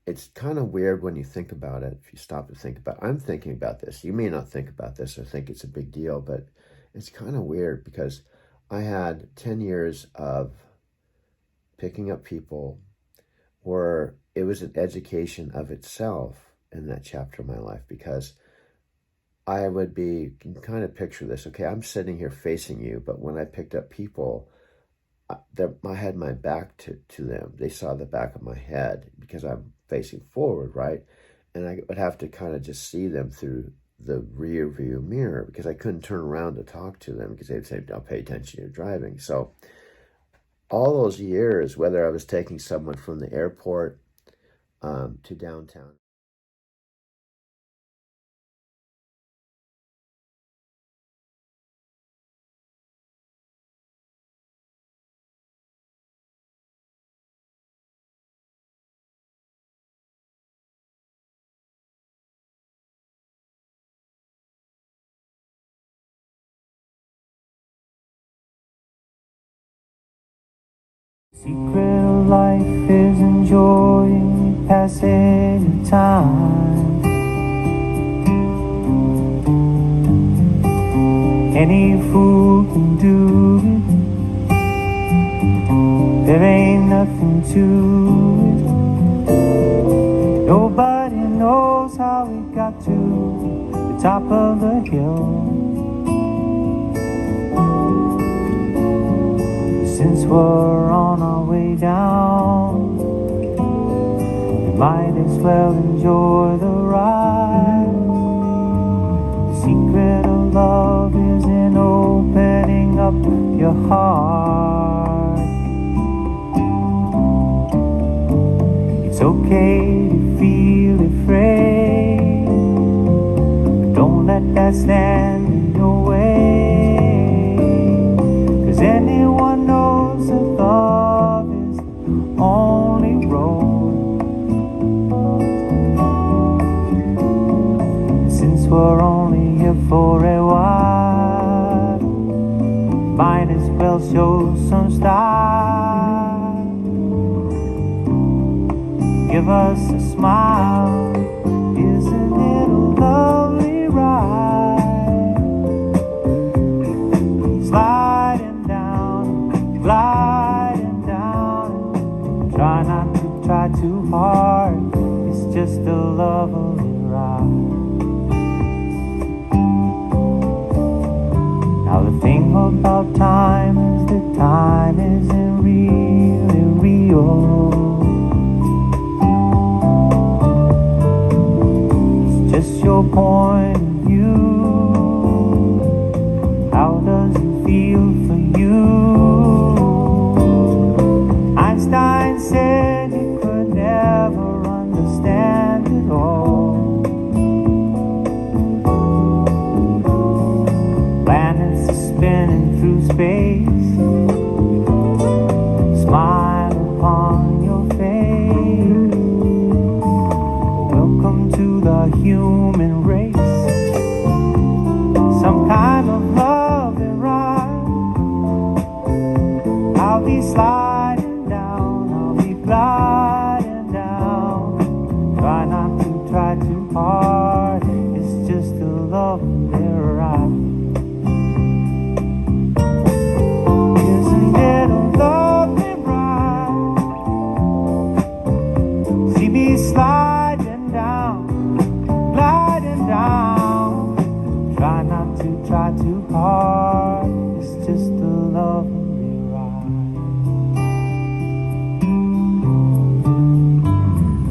It's kind of weird when you think about it, if you stop to think about it. I'm thinking about this. You may not think about this or think it's a big deal, but it's kind of weird because I had 10 years of picking up people where it was an education of itself in that chapter of my life, because I would be, you can kind of picture this, okay, I'm sitting here facing you, but when I picked up people, I had my back to them. They saw the back of my head because I'm facing forward, right? And I would have to kind of just see them through the rear view mirror because I couldn't turn around to talk to them because they'd say, don't pay attention to your driving. So all those years, whether I was taking someone from the airport to downtown, Secret of life is enjoying the passage of time. Any fool can do it. There ain't nothing to it. Nobody knows how it got to the top of the hill. Since we're on our way down, we might as well enjoy the ride. The secret of love is in opening up your heart. It's okay to feel afraid, but don't let that stand in your way. 'Cause anyone knows that love is the only road. And since we're only here for a while, might as well show some style. Give us a smile, isn't it a lovely ride? Sliding down, gliding down. Try not to try too hard, it's just a lovely ride. Now the thing about time is that time isn't really real. Just your point of view. How does it feel for you? Einstein said you could never understand it all. Planets are spinning through space. Smile upon your face. Welcome to the human race. Some kind of love and ride. I'll be sliding down, I'll be gliding down. Try not to try too hard, it's just a lovely ride. Isn't it a lovely ride? See me sliding down, gliding down. Try not to try too hard, it's just a lovely ride.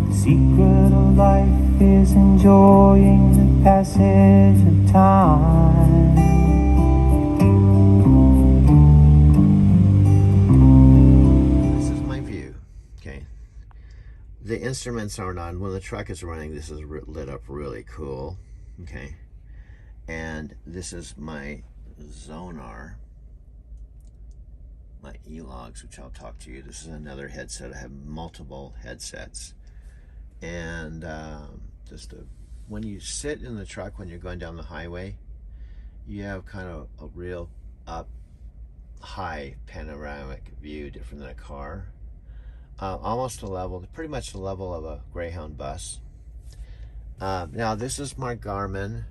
The secret of life is enjoying the passage of time. This is my view. Okay. The instruments aren't on. When the truck is running, this is lit up really cool. Okay. And this is my Zonar, my E-Logs, which I'll talk to you. This is another headset. I have multiple headsets. And when you sit in the truck, when you're going down the highway, you have kind of a real up high panoramic view, different than a car. Almost pretty much the level of a Greyhound bus. Now this is my Garmin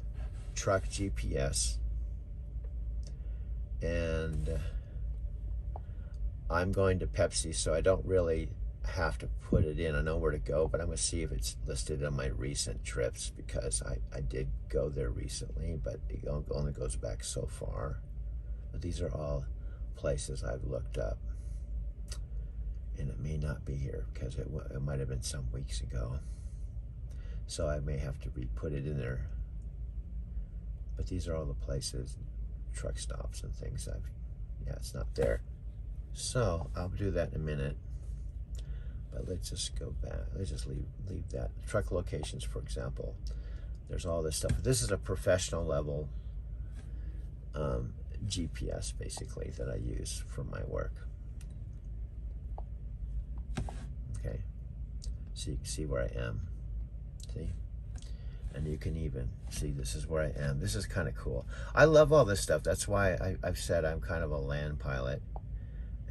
truck GPS, and I'm going to Pepsi, so I don't really have to put it in. I know where to go, but I'm going to see if it's listed on my recent trips, because I did go there recently, but it only goes back so far. But these are all places I've looked up, and it may not be here because it might have been some weeks ago, so I may have to re-put it in there. But these are all the places, truck stops and things yeah, it's not there. So I'll do that in a minute. But let's just go back. Let's just leave that. Truck locations, for example. There's all this stuff. This is a professional level GPS, basically, that I use for my work. Okay. So you can see where I am. See? And you can even see this is where I am. This is kind of cool. I love all this stuff. That's why I've said I'm kind of a land pilot.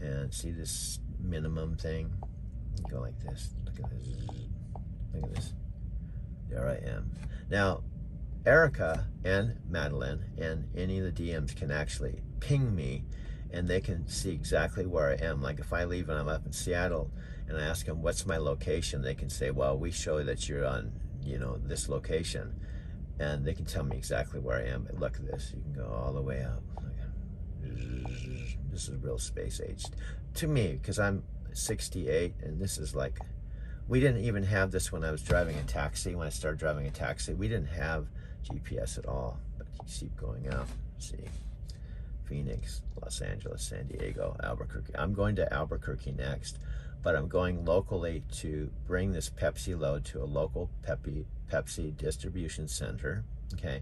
And see this minimum thing? You go like this. Look at this. Look at this. There I am. Now, Erica and Madeline and any of the DMs can actually ping me, and they can see exactly where I am. Like if I leave and I'm up in Seattle and I ask them what's my location, they can say, well, we show that you're on, you know, this location. and they can tell me exactly where I am. But look at this, you can go all the way up. This is real space age to me, because I'm 68, and this is like, we didn't even have this when I was driving a taxi. When I started driving a taxi, we didn't have GPS at all. But you keep going out. See, Phoenix, Los Angeles, San Diego, Albuquerque. I'm going to Albuquerque next, but I'm going locally to bring this Pepsi load to a local Pepsi distribution center, okay?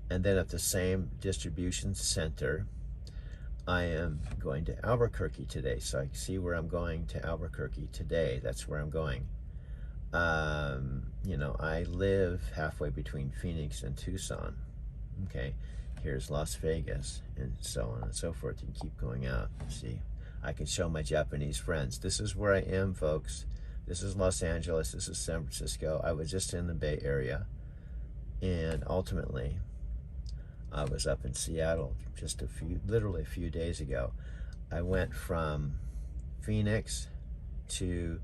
And then at the same distribution center, I am going to Albuquerque today. So I see where I'm going to Albuquerque today. That's where I'm going. You know, I live halfway between Phoenix and Tucson, okay? Here's Las Vegas, and so on and so forth. You can keep going out. See, I can show my Japanese friends. This is where I am, folks. This is Los Angeles. This is San Francisco. I was just in the Bay Area, and ultimately, I was up in Seattle just literally a few days ago. I went from Phoenix to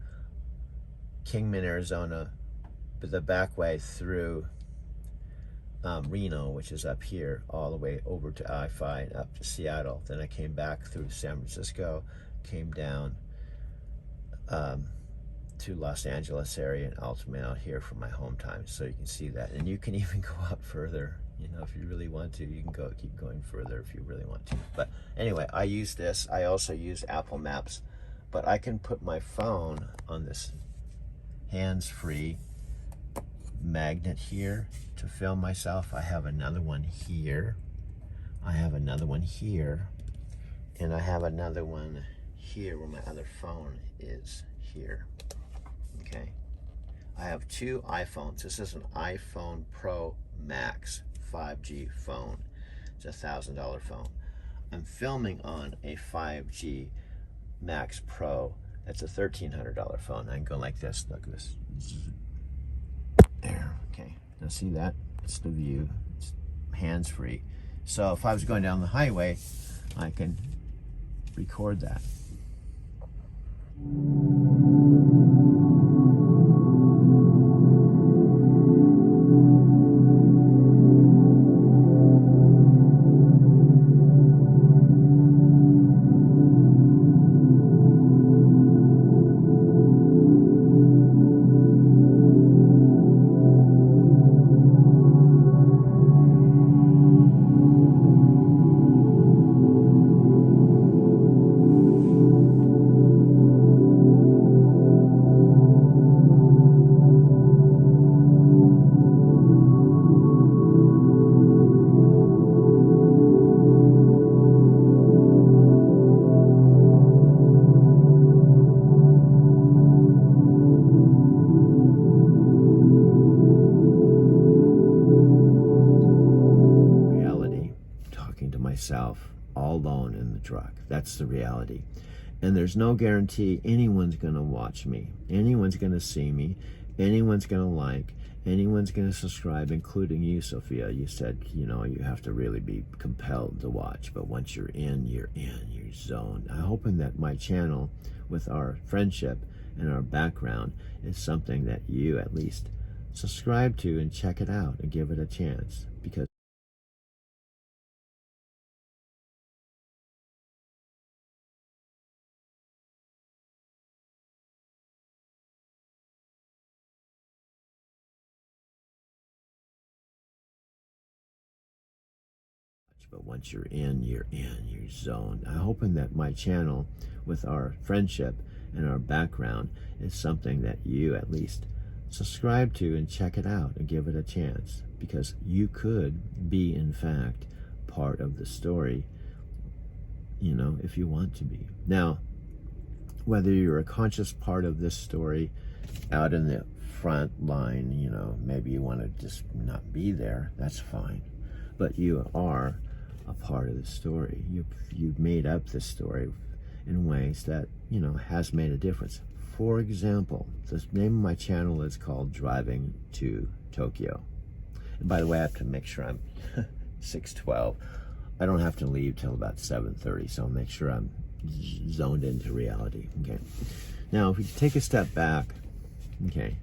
Kingman, Arizona, but the back way through Reno, which is up here, all the way over to I-5 and up to Seattle. Then I came back through San Francisco, came down to Los Angeles area, and ultimately out here for my home time. So you can see that, and you can even go out further. You know, if you really want to, you can keep going further if you really want to. But anyway, I use this. I also use Apple Maps, but I can put my phone on this hands-free magnet here to film myself. I have another one here. I have another one here, and I have another one here where my other phone is here. Okay, I have two iPhones. This is an iPhone Pro Max 5G phone. It's a $1,000 phone. I'm filming on a 5G Max Pro. That's a $1,300 phone. I can go like this. Look at this. There. Okay. Now see that? It's the view. It's hands-free. So if I was going down the highway, I can record that. Myself all alone in the truck. That's the reality. And there's no guarantee anyone's going to watch me, anyone's going to see me, anyone's going to like, anyone's going to subscribe, including you, Sophia. You said, you know, you have to really be compelled to watch, but once you're in, you're zoned. I'm hoping that my channel, with our friendship and our background, is something that you at least subscribe to and check it out and give it a chance, because but once you're in, you're zoned. I'm hoping that my channel, with our friendship and our background, is something that you at least subscribe to and check it out and give it a chance, because you could be, in fact, part of the story, you know, if you want to be. Now, whether you're a conscious part of this story out in the front line, you know, maybe you want to just not be there, that's fine. But you are a part of the story. You've made up this story in ways that, you know, has made a difference. For example, the name of my channel is called Driving to Tokyo. And by the way, I have to make sure I'm 6:12. I don't have to leave till about 7:30, so I'll make sure I'm zoned into reality. Okay. Now, if we take a step back, okay,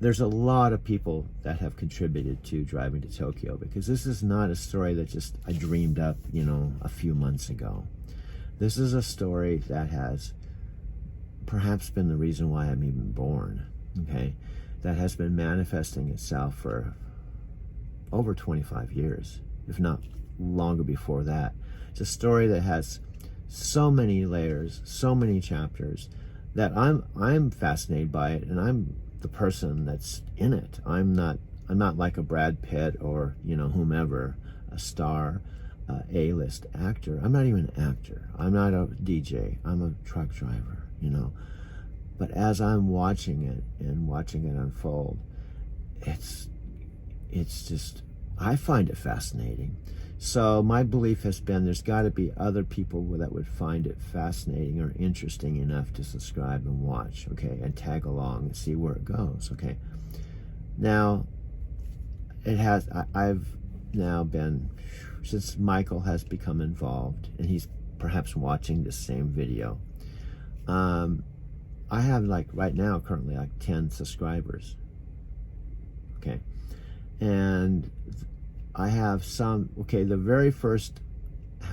there's a lot of people that have contributed to Driving to Tokyo, because this is not a story that just I dreamed up, a few months ago. This is a story that has perhaps been the reason why I'm even born, okay? That has been manifesting itself for over 25 years, if not longer before that. It's a story that has so many layers, so many chapters, that I'm fascinated by it, and I'm the person that's in it. I'm not like a Brad Pitt or whomever, a star, A-list actor. I'm not even an actor. I'm not a DJ. I'm a truck driver, But as I'm watching it and watching it unfold, it's just, I find it fascinating. So my belief has been there's got to be other people that would find it fascinating or interesting enough to subscribe and watch, okay, and tag along and see where it goes, okay. Now, I've now been, since Michael has become involved, and he's perhaps watching the same video, I have right now currently 10 subscribers, okay, and I have some, the very first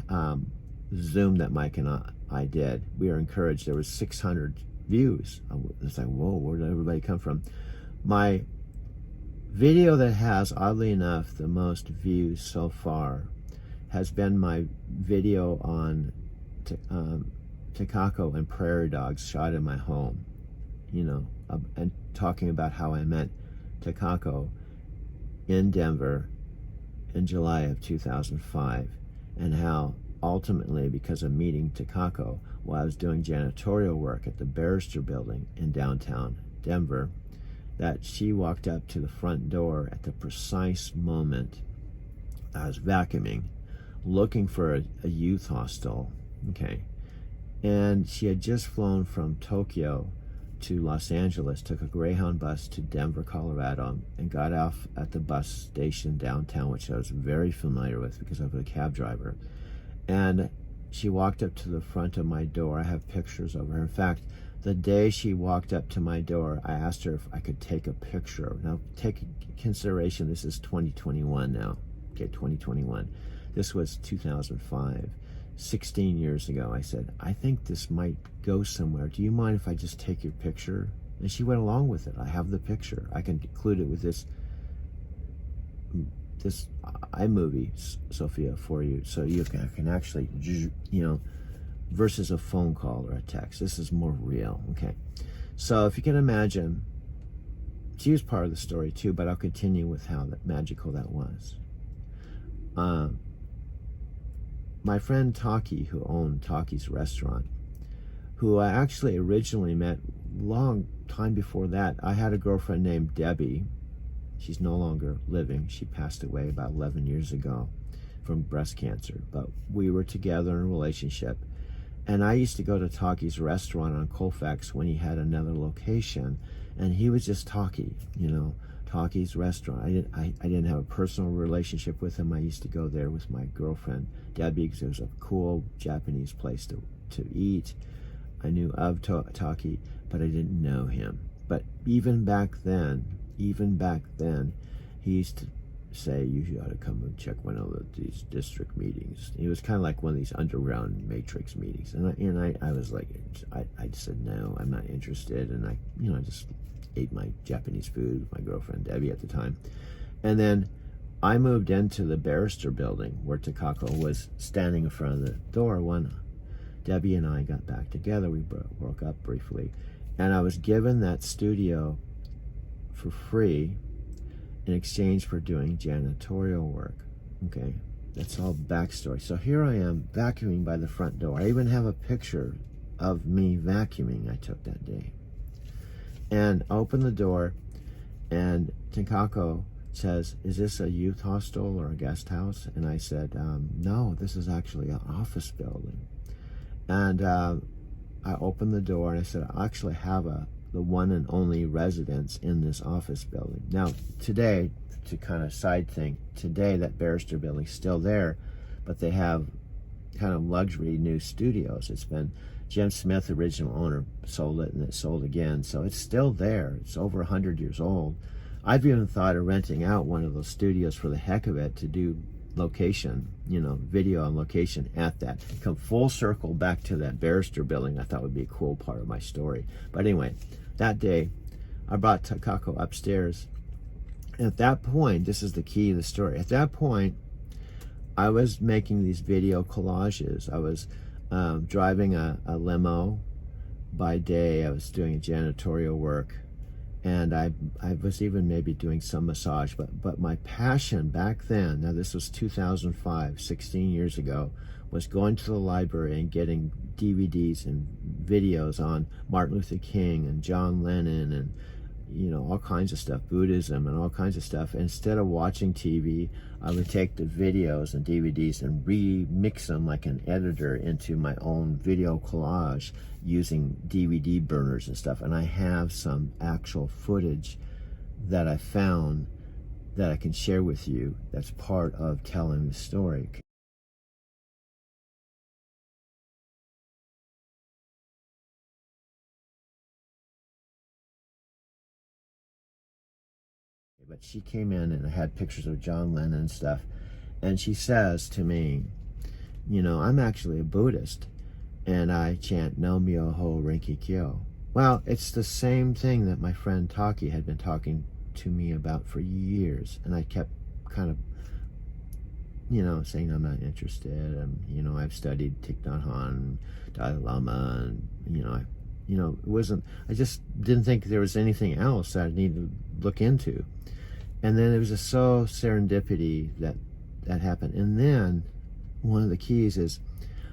Zoom that Mike and I did, we were encouraged, there was 600 views. It's like, whoa, where did everybody come from? My video that has, oddly enough, the most views so far has been my video on Takako and prairie dogs shot in my home, and talking about how I met Takako in Denver in July of 2005, and how ultimately, because of meeting Takako while I was doing janitorial work at the Barrister Building in downtown Denver, that she walked up to the front door at the precise moment I was vacuuming, looking for a youth hostel, okay, and she had just flown from Tokyo to Los Angeles, took a Greyhound bus to Denver, Colorado, and got off at the bus station downtown, which I was very familiar with because I was a cab driver. And she walked up to the front of my door. I have pictures of her. In fact, the day she walked up to my door, I asked her if I could take a picture. Now, take consideration, this is 2021 now. Okay, 2021. This was 2005. 16 years ago, I said, I think this might go somewhere. Do you mind if I just take your picture? And she went along with it. I have the picture. I can include it with this iMovie, Sophia, for you, so you can actually, versus a phone call or a text. This is more real, okay? So if you can imagine, she was part of the story too, but I'll continue with how magical that was. My friend Taki, who owned Taki's restaurant, who I actually originally met long time before that. I had a girlfriend named Debbie. She's no longer living. She passed away about 11 years ago from breast cancer. But we were together in a relationship. And I used to go to Taki's restaurant on Colfax when he had another location. And he was just Taki, Taki's restaurant. I didn't have a personal relationship with him. I used to go there with my girlfriend Debbie because it was a cool Japanese place to eat. I knew of Taki, but I didn't know him. But even back then, he used to say, you ought to come and check one of these district meetings. It was kind of like one of these underground matrix meetings. And I was like, I said, no, I'm not interested. And I just ate my Japanese food with my girlfriend Debbie at the time. And then I moved into the Barrister Building where Takako was standing in front of the door when Debbie and I got back together. We broke up briefly. And I was given that studio for free in exchange for doing janitorial work. Okay, that's all backstory. So here I am vacuuming by the front door. I even have a picture of me vacuuming I took that day. And I open the door, and Takako says, is this a youth hostel or a guest house? And I said, no, this is actually an office building. And I opened the door and I said, I actually have the one and only residence in this office building. Now, today, to kind of side thing, today that Barrister Building's still there, but they have kind of luxury new studios. It's been Jim Smith, original owner, sold it, and it sold again. So it's still there. It's over 100 years old. I've even thought of renting out one of those studios for the heck of it to do location, video on location at that. Come full circle back to that Barrister building. I thought would be a cool part of my story. But anyway, that day, I brought Takako upstairs. And at that point, this is the key of the story. At that point, I was making these video collages. I was driving a limo by day. I was doing janitorial work. And I was even maybe doing some massage, but my passion back then, now this was 2005, 16 years ago, was going to the library and getting DVDs and videos on Martin Luther King and John Lennon and all kinds of stuff, Buddhism and all kinds of stuff. Instead of watching TV, I would take the videos and DVDs and remix them like an editor into my own video collage using DVD burners and stuff. And I have some actual footage that I found that I can share with you that's part of telling the story. But she came in and had pictures of John Lennon and stuff. And she says to me, I'm actually a Buddhist and I chant No Myoho Renge Kyo. Well, it's the same thing that my friend Taki had been talking to me about for years. And I kept kind of, saying I'm not interested. And, I've studied Thich Nhat Hanh, Dalai Lama, and, it wasn't, I just didn't think there was anything else that I needed to look into. And then it was just so serendipity that happened. And then one of the keys is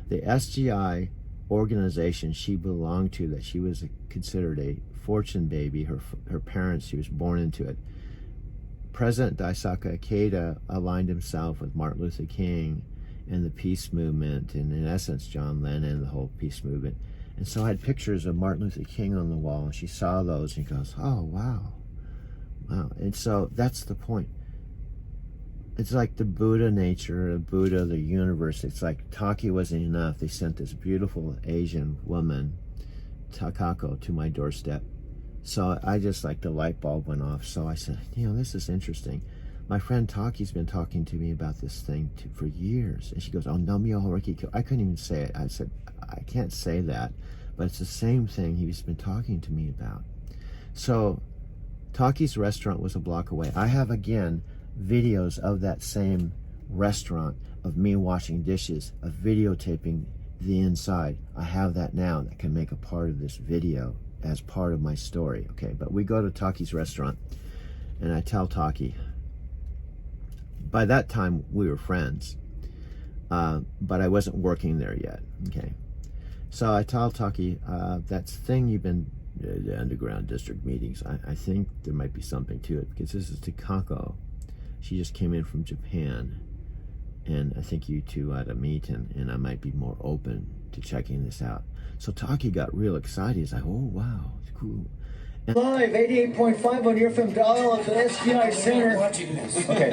the SGI organization she belonged to, that she was considered a fortune baby. Her parents, she was born into it. President Daisuke Ikeda aligned himself with Martin Luther King and the peace movement, and in essence, John Lennon, the whole peace movement. And so I had pictures of Martin Luther King on the wall, and she saw those and goes, oh, wow. Wow. And so that's the point. It's like the Buddha nature, the Buddha, the universe. It's like Taki wasn't enough. They sent this beautiful Asian woman, Takako, to my doorstep. So I just the light bulb went off. So I said, this is interesting. My friend Taki's been talking to me about this thing for years. And she goes, oh, No Myoho Renge Kyo. I couldn't even say it. I said, I can't say that. But it's the same thing he's been talking to me about. So Taki's restaurant was a block away. I have, again, videos of that same restaurant, of me washing dishes, of videotaping the inside. I have that now that can make a part of this video as part of my story. Okay, but we go to Taki's restaurant, and I tell Taki, by that time we were friends, but I wasn't working there yet. Okay, so I tell Taki, that thing you've been, the underground district meetings, I think there might be something to it, because this is Takako. She just came in from Japan, and I think you two ought to meet, and I might be more open to checking this out. So Taki got real excited. He's like, oh, wow, it's cool. Live 88.5 on your FM dial at the SGI Center. Okay.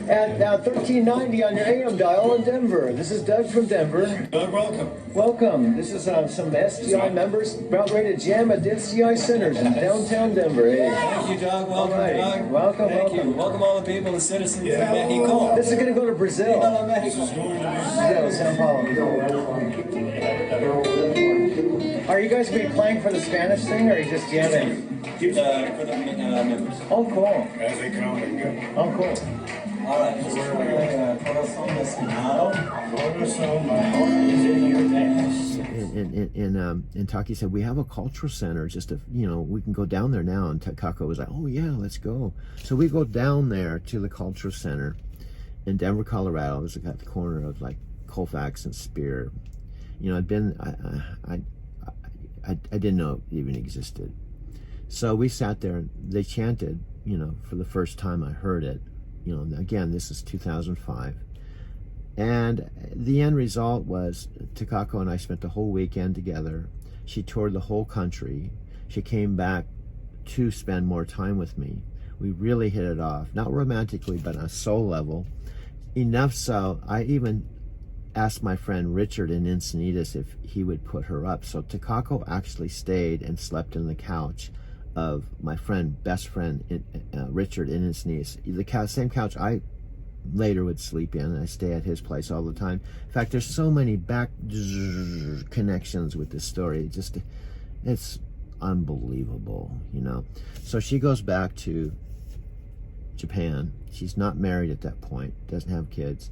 At 1390 on your AM dial in Denver. This is Doug from Denver. Doug, welcome. Welcome. This is some SGI members about ready to jam at the SGI Centers in downtown Denver. Hey. Thank you, Doug. Welcome, All right. Doug. Welcome, Thank welcome. you. Welcome all the people, the citizens of Mexico. This is going to go to Brazil. Mexico. Brazil, Sao Paulo. Are you guys going to be playing for the Spanish thing, or are you just jamming? For the members. Oh, cool. As they come and go. Oh, cool. All right, this is for Corazón Destinado. Corazón, my heart is in your hands. And Taki said, we have a cultural center, just we can go down there now. And Takako was like, oh yeah, let's go. So we go down there to the cultural center in Denver, Colorado. It was at the corner of Colfax and Spear. I'd been, I didn't know it even existed. So we sat there and they chanted, for the first time I heard it. Again, this is 2005. And the end result was Takako and I spent the whole weekend together. She toured the whole country. She came back to spend more time with me. We really hit it off, not romantically, but on a soul level. Enough so, I even asked my friend Richard in Encinitas if he would put her up. So Takako actually stayed and slept on the couch of my best friend Richard in Encinitas. The same couch I later would sleep in, and I stay at his place all the time. In fact, there's so many back connections with this story. It's unbelievable, you know. So she goes back to Japan. She's not married at that point, doesn't have kids,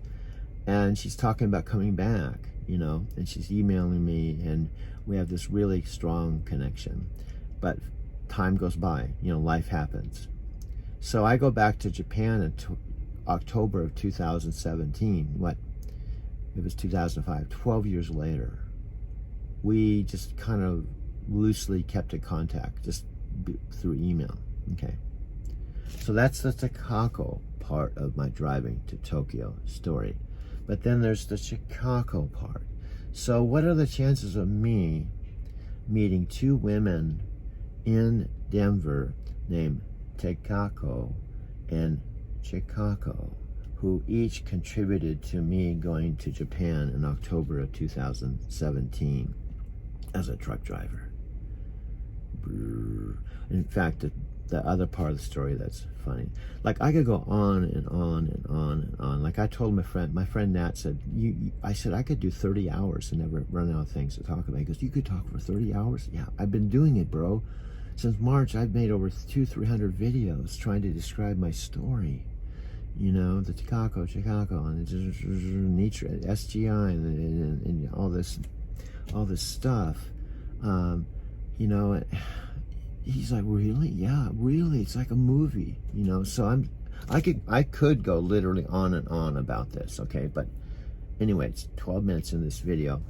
and she's talking about coming back, you know, and she's emailing me, and we have this really strong connection. But time goes by, you know, life happens. So I go back to Japan in October of 2017. It was 2005, 12 years later. We just kind of loosely kept in contact, just through email, okay? So that's the Takako part of my driving to Tokyo story. But then there's the Chicago part. So what are the chances of me meeting two women in Denver named Takako and Chicago, who each contributed to me going to Japan in October of 2017 as a truck driver? In fact, the other part of the story that's funny, like I could go on and on and on and on. Like I told my friend Nat said, I said I could do 30 hours and never run out of things to talk about. He goes, you could talk for 30 hours? Yeah, I've been doing it, bro. Since March, I've made over 200-300 videos trying to describe my story. You know, the Chicago, and Nietzsche, SGI, and all this stuff. You know, he's like, really? Yeah, really. It's like a movie, you know. So I could go literally on and on about this, okay? But anyway, it's 12 minutes in this video.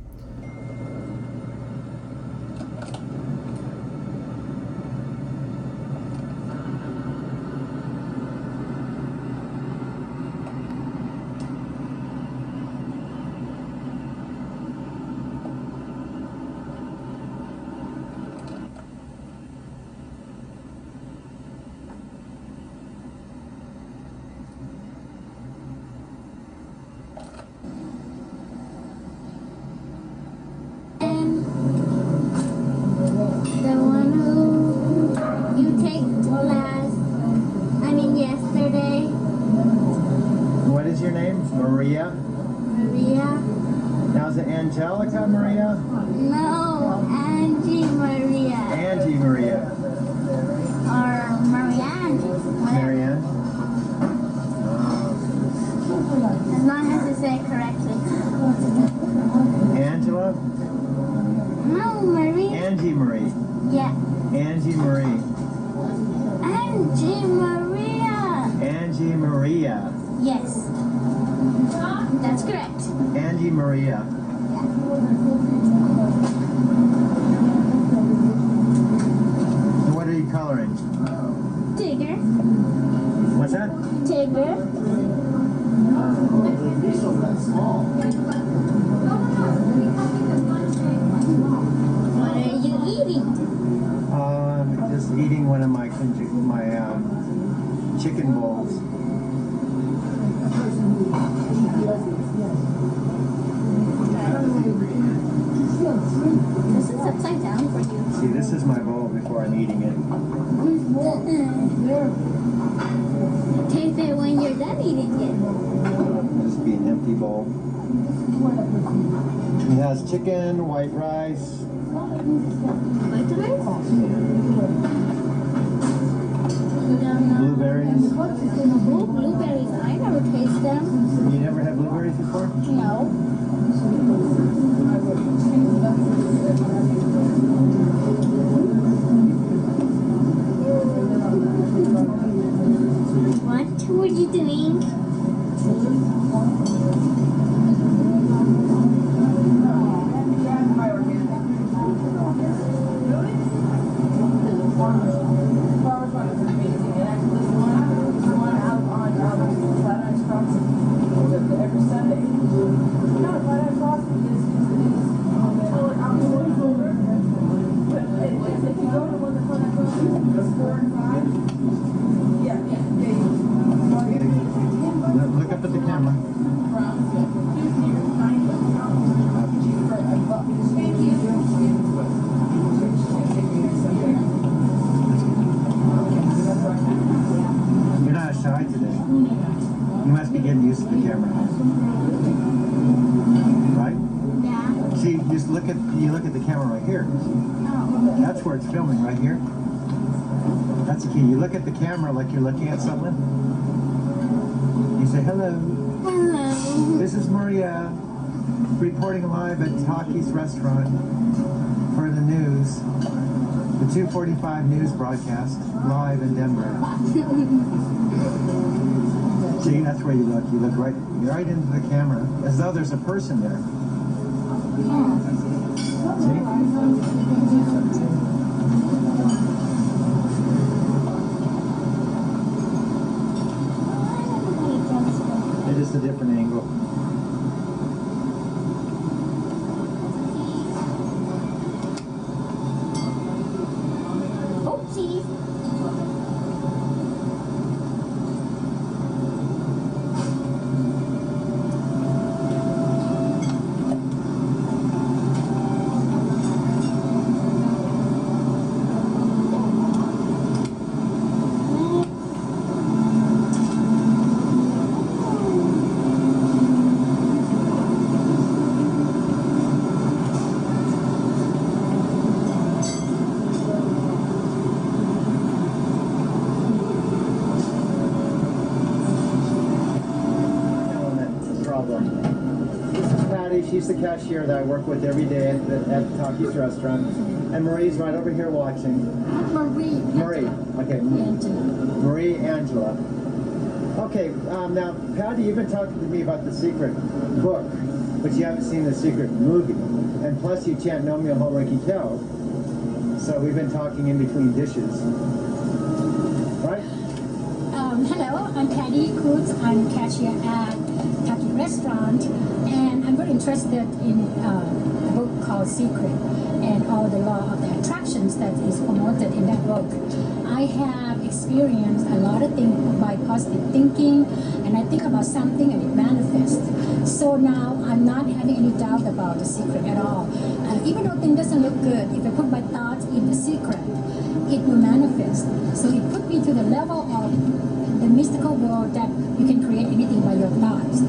Angelica Maria? No, Angie Maria. Angie Maria. Or Marianne. Marianne? As long as you say it correctly. Angela? No, Marie. Angie Marie. Yeah. Angie Marie. Angie Maria. Angie Maria. Yes. That's correct. Angie Maria. And what are you coloring? Tiger. What's that? Tiger. What are you eating? I'm just eating one of my chicken bowls. This is upside down for you. See, this is my bowl before I'm eating it. Taste it when you're done eating it. It'll just be an empty bowl. It has chicken, white rice. White rice? Blueberries. Oh, blueberries. I never taste them. You never had blueberries before? No. What were you doing? Look up at the camera. outside today. You must be getting used to the camera. Right? Yeah. See, just look at the camera right here. Oh. That's where it's filming, right here. That's the key. You look at the camera like you're looking at something. You say, hello, Hello. this is Maria, reporting live at Taki's restaurant for the news. The 2:45 news broadcast, live in Denver. See, that's where you look. You look right into the camera, as though there's a person there. See? It is a different angle. Oopsies. This is Patty. She's the cashier that I work with every day at Taki's restaurant. And Marie's right over here watching. Marie. Okay. Marie Angela. Okay, now, Patty, you've been talking to me about The Secret book, but you haven't seen The Secret movie. And plus you chant Nam Myoho Renge Kyo. So we've been talking in between dishes. Right? Hello, I'm Patty Coots. I'm cashier at Taki Restaurant, and I'm very interested in a book called Secret and all the law of the attractions that is promoted in that book. I have experienced a lot of things by positive thinking, and I think about something and it manifests. So now I'm not having any doubt about The Secret at all. Even though things doesn't look good, if I put my thoughts in The Secret, it will manifest. So it put me to the level of the mystical world that you can create anything by your thoughts.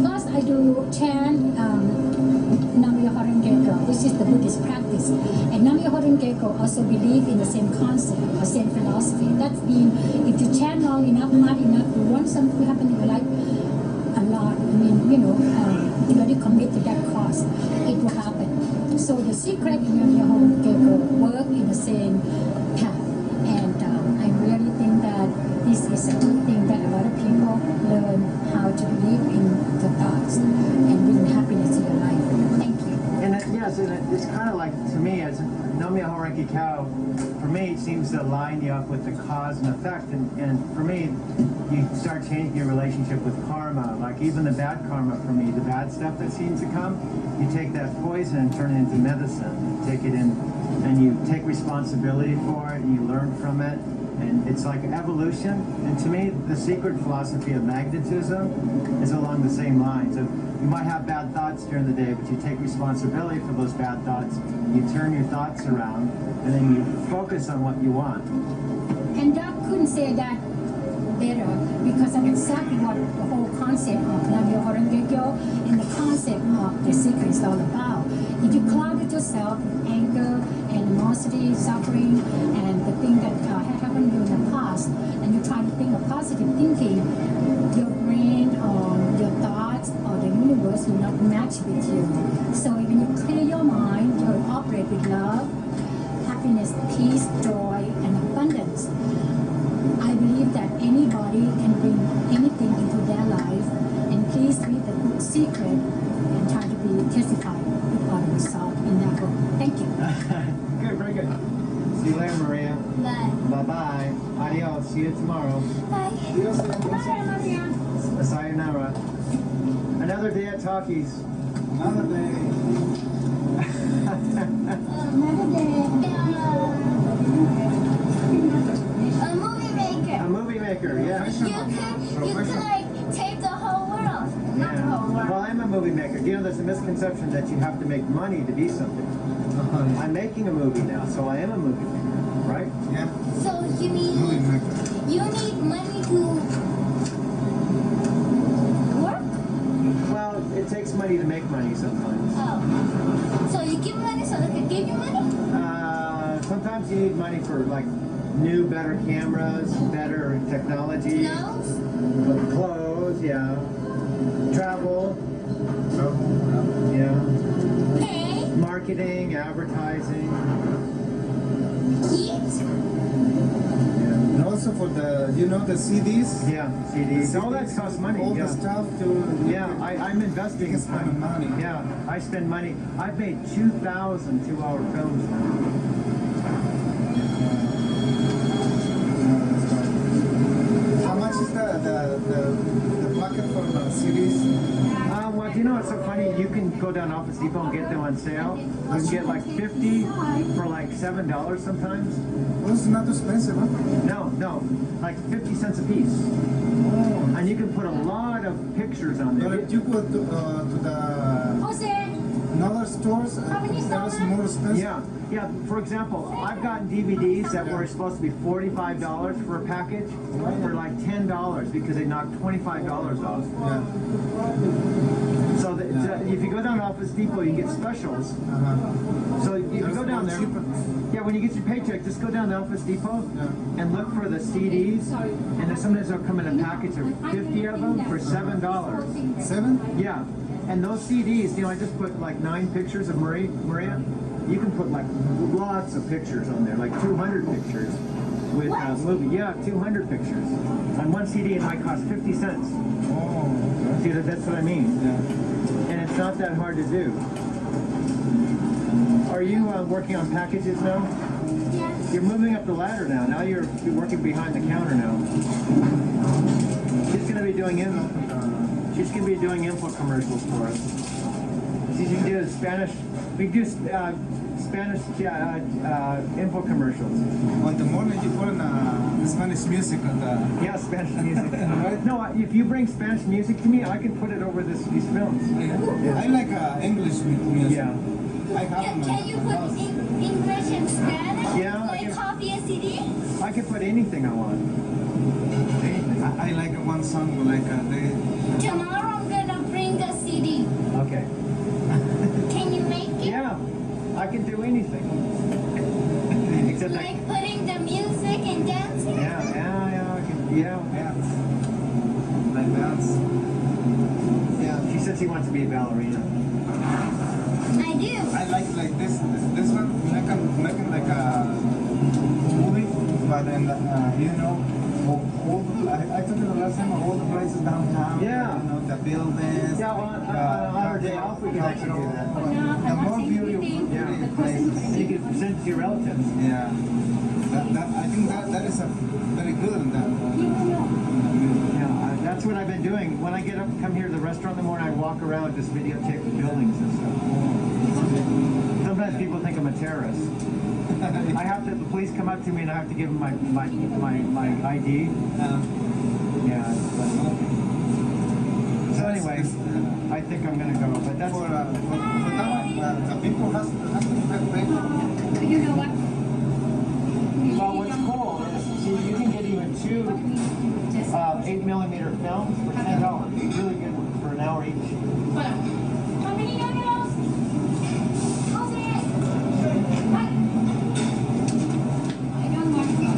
Plus, I do chant Nam Myoho Renge Kyo. This is the Buddhist practice. And Nam Myoho Renge Kyo also believe in the same concept or same philosophy. That's mean if you chant long enough, hard enough, you want something to happen in your life a lot. I mean, you already commit to that cause, it will happen. So the secret in Nam Myoho Renge Kyo work in the same path. And I really think that this is a good thing that a lot of people learn how to believe in the thoughts and bring happiness to your life. Thank you. And it's kind of like, to me, as Nam Myoho Renge Kyo, for me, it seems to line you up with the cause and effect. And for me, you start changing your relationship with karma. Like even the bad karma for me, the bad stuff that seems to come, you take that poison and turn it into medicine. You take it in and you take responsibility for it and you learn from it. And it's like evolution. And to me, the secret philosophy of magnetism is along the same lines. Of you might have bad thoughts during the day, but you take responsibility for those bad thoughts. You turn your thoughts around, and then you focus on what you want. And Doc couldn't say that better because that's exactly what the whole concept of Nam Myoho Renge Kyo and the concept of the secret is all about. If you cloud yourself with anger, animosity, suffering, and the thing that had happened to you in the past, and you try to think of positive thinking, your brain or your thoughts or the universe will not match with you. So when you clear your mind, you'll operate with love, happiness, peace, joy, and abundance. I believe that anybody can bring anything into their life, and please read the book Secret and try to be testified with all the result in that book. Thank you. Good, very good. See you later, Maria. Bye. Bye-bye. Adios. See you tomorrow. Bye. Sayonara. Another day at Taki's. Another day. Another day. A movie maker. A movie maker, yeah. You could like take the whole world. Not the whole world. Well, I'm a movie maker. You know, there's a misconception that you have to make money to be something. I'm making a movie now, so I am a movie maker, right? Yeah. So you need money to money to make money sometimes. Oh. So you give money so they can give you money? Sometimes you need money for like new, better cameras, better technology. Clothes? Clothes, yeah. Travel. Yeah. Pay? Marketing, advertising. Eat? And also for the, you know, the CDs? Yeah, CDs. All that costs money. All yeah. the stuff to... Yeah, I'm investing in spend money. Yeah, I spend money. I've made 2,000 two-hour films now. How much is the bucket for the CDs? Well, do you know what's so funny? You can go down Office Depot and get them on sale. You can get like 50 for like $7 sometimes. Well, it's not expensive, huh? No, like 50 cents a piece. Oh. And you can put a lot of pictures on But there. if you go to the Jose, another stores, How many that is sodas? more expensive. Yeah. For example, I've gotten DVDs that were supposed to be $45 for a package for like $10 because they knocked $25 off. Yeah. So if you go down to Office Depot, you can get specials. So if you go down there, yeah, when you get your paycheck, just go down to Office Depot and look for the CDs. And then sometimes they'll come in a package of 50 of them for $7. 7? Yeah, and those CDs, you know, I just put like 9 pictures of Maria. You can put like lots of pictures on there, like 200 pictures with a movie. Yeah, 200 pictures. On one CD, it might cost 50 cents. Oh, See, that's what I mean. yeah. And it's not that hard to do. Are you working on packages now? yes. You're moving up the ladder now. Now you're working behind the counter now. She's going to be doing info commercials for us. She can do Spanish. We do Spanish info commercials. On the morning you put in Spanish music on the... Yeah, Spanish music. Right? No, if you bring Spanish music to me, I can put it over these films. I like English music. Yeah. I have Can my you put house. English and Spanish? Yeah, I Like can- copy a CD? I can put anything I want. Anything. I like one song like they... Tomorrow I'm gonna bring a CD. Okay. Can you make it? Yeah, I can do anything. Except Like putting the music and dancing? I can, yeah. Yeah. Like dance. Yeah, she said she wants to be a ballerina. I do. I like this one. Making like a movie, but then you know, I took it the last time. All the places downtown. Yeah. You know, the buildings. Yeah, on our day off, we can actually do that. The more beautiful places. And you can send it to your relatives. Yeah. I think that is a very good in that. Yeah, that's what I've been doing. When I get up and come here to the restaurant in the morning, I walk around, just videotape the buildings and stuff. Sometimes people think I'm a terrorist. I have to, the police come up to me and I have to give them my ID. Yeah. So anyway, I think I'm gonna go, but that's... For that one, the people has to pay. You know what? Well, what's cool is, see, you can get even 2 8mm films for $10. Really good for an hour each. How many noodles? Jose! I don't want to.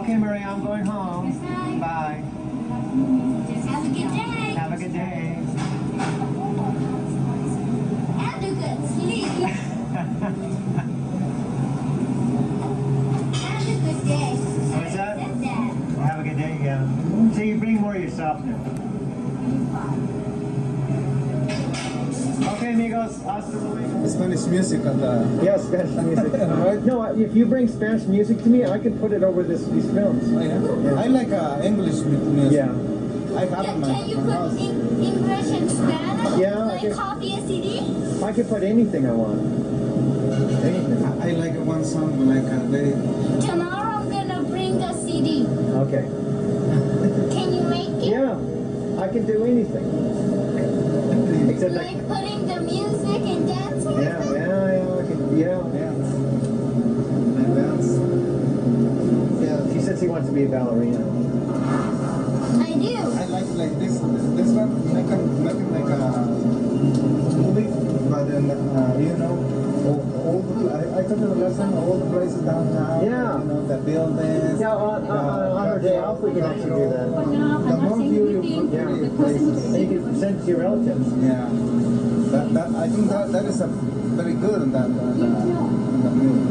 Okay, Maria, I'm going home. Bye. Have a good day. Have a good day. And a good sleep. Have a good day. What's that? Said that. Have a good day, yeah. So you bring more of yourself now. Okay, amigos. Hasta luego. Spanish music on the... Yeah, Spanish music. Right? No, if you bring Spanish music to me, I can put it over these films. Oh, yeah. I like English music. Yeah. I have Can my you put house. English and Spanish? Yeah, I Like can- copy a CD? I can put anything I want. Anything. I like one song like they... Tomorrow I'm gonna bring a CD. Okay. Can you make it? Yeah, I can do anything. Except Like putting the music and dancing? I can, yeah. Like dance. Yeah, she said she wants to be a ballerina. I do. I like this one. Making like a last time, all the places downtown. Yeah. You know, the buildings. Yeah, on our day off we can actually do that. But now The I'm more not saying beautiful, anything. pretty The person places. And you can send it to your relatives. Yeah. I think that is a very good on that movie.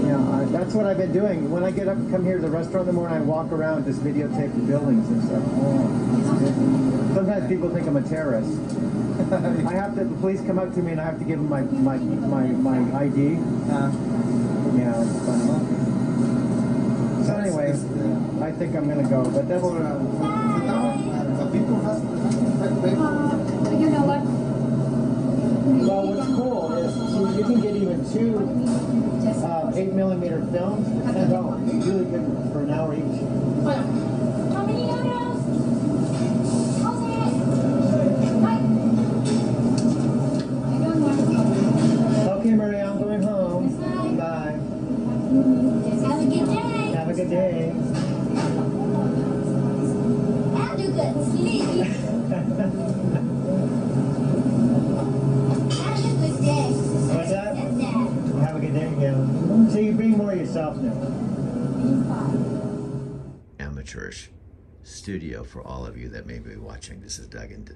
Yeah, that's what I've been doing. When I get up and come here to the restaurant in the morning, I walk around, just videotape the buildings and stuff. Sometimes people think I'm a terrorist. I have to, the police come up to me and I have to give them my ID. Yeah, it's funny. So anyway, I think I'm gonna go, but that's The people have You know what? well. What's cool is you can get even two 8mm films for $10. Really good for an hour each. How many euros? Okay, Maria, I'm going home. Bye. Have a good day. Have a good day. And you good sleep. Have a good day. What's that? Yes, Dad. Have a good day, yeah. So you bring more of yourself now. Amateurish studio for all of you that may be watching. This is Doug and,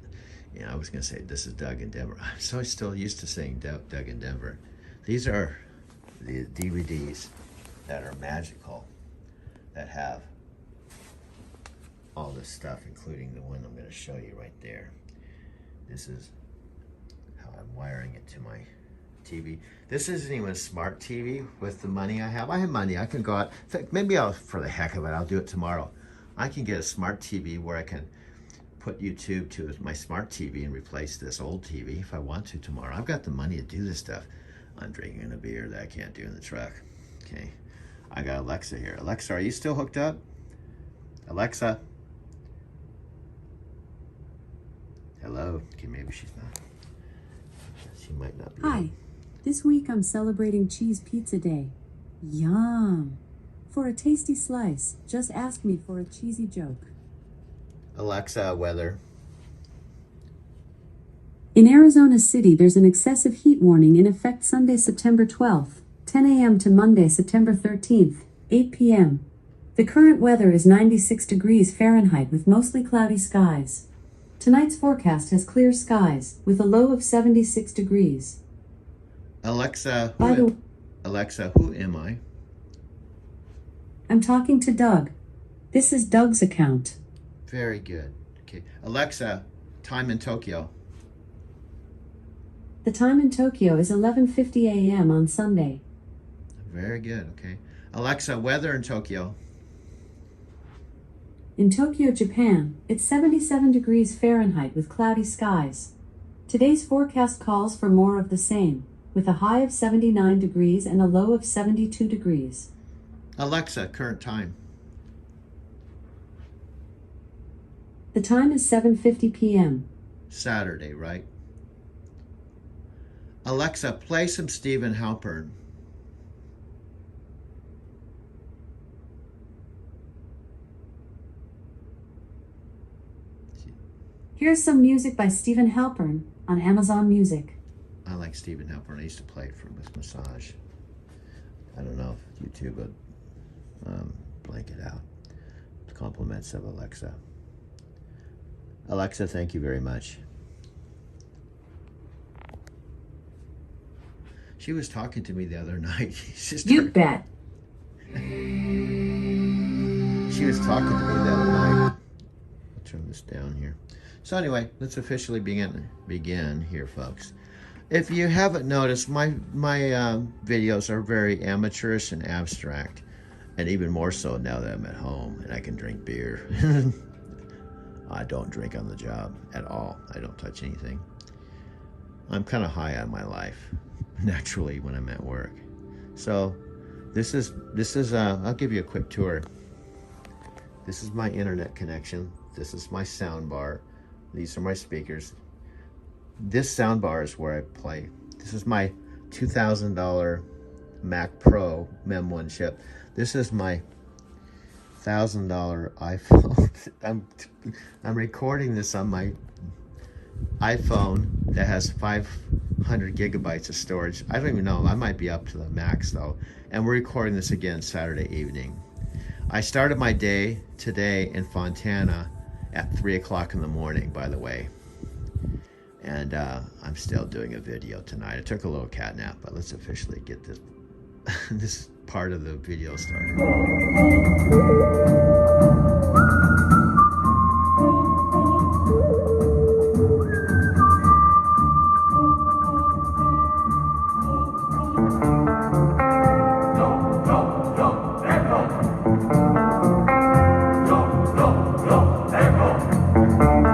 I was going to say this is Doug in Denver. I'm so still used to saying Doug in Denver. These are the DVDs that are magical, that have all this stuff, including the one I'm going to show you right there. This is how I'm wiring it to my TV. This isn't even a smart TV with the money I have. I have money. I can go out. In fact, maybe for the heck of it, I'll do it tomorrow. I can get a smart TV where I can put YouTube to my smart TV and replace this old TV if I want to tomorrow. I've got the money to do this stuff. I'm drinking a beer that I can't do in the truck. Okay. I got Alexa here. Alexa, are you still hooked up? Alexa. Hello. Okay, maybe she's not. She might not be. Hi. This week I'm celebrating Cheese Pizza Day. Yum. For a tasty slice, just ask me for a cheesy joke. Alexa, weather. In Arizona City, there's an excessive heat warning in effect Sunday, September 12th, 10 a.m. to Monday, September 13th, 8 p.m. The current weather is 96 degrees Fahrenheit with mostly cloudy skies. Tonight's forecast has clear skies with a low of 76 degrees. Alexa, Alexa, who am I? I'm talking to Doug. This is Doug's account. Very good. Okay. Alexa, time in Tokyo. The time in Tokyo is 11:50 a.m. on Sunday. Very good. Okay. Alexa, weather in Tokyo. In Tokyo, Japan, it's 77 degrees Fahrenheit with cloudy skies. Today's forecast calls for more of the same, with a high of 79 degrees and a low of 72 degrees. Alexa, current time. The time is 7:50 p.m. Saturday, right? Alexa, play some Stephen Halpern. Here's some music by Stephen Halpern on Amazon Music. I like Stephen Halpern. I used to play it for his massage. I don't know if YouTube would blank it out. Compliments of Alexa. Alexa, thank you very much. She was talking to me the other night. You bet. She was talking to me the other night. I'll turn this down here. So anyway, let's officially begin here, folks. If you haven't noticed, my videos are very amateurish and abstract, and even more so now that I'm at home and I can drink beer. I don't drink on the job at all. I don't touch anything. I'm kind of high on my life, naturally, when I'm at work. So this is I'll give you a quick tour. This is my internet connection. This is my sound bar. These are my speakers. This sound bar is where I play. This is my $2,000 Mac Pro MEM1 chip. This is my $1,000 iPhone. I'm recording this on my iPhone that has 500 gigabytes of storage. I don't even know, I might be up to the max though. And we're recording this again Saturday evening. I started my day today in Fontana at 3 o'clock in the morning, by the way. And I'm still doing a video tonight. I took a little cat nap, but let's officially get this this part of the video started. Echo.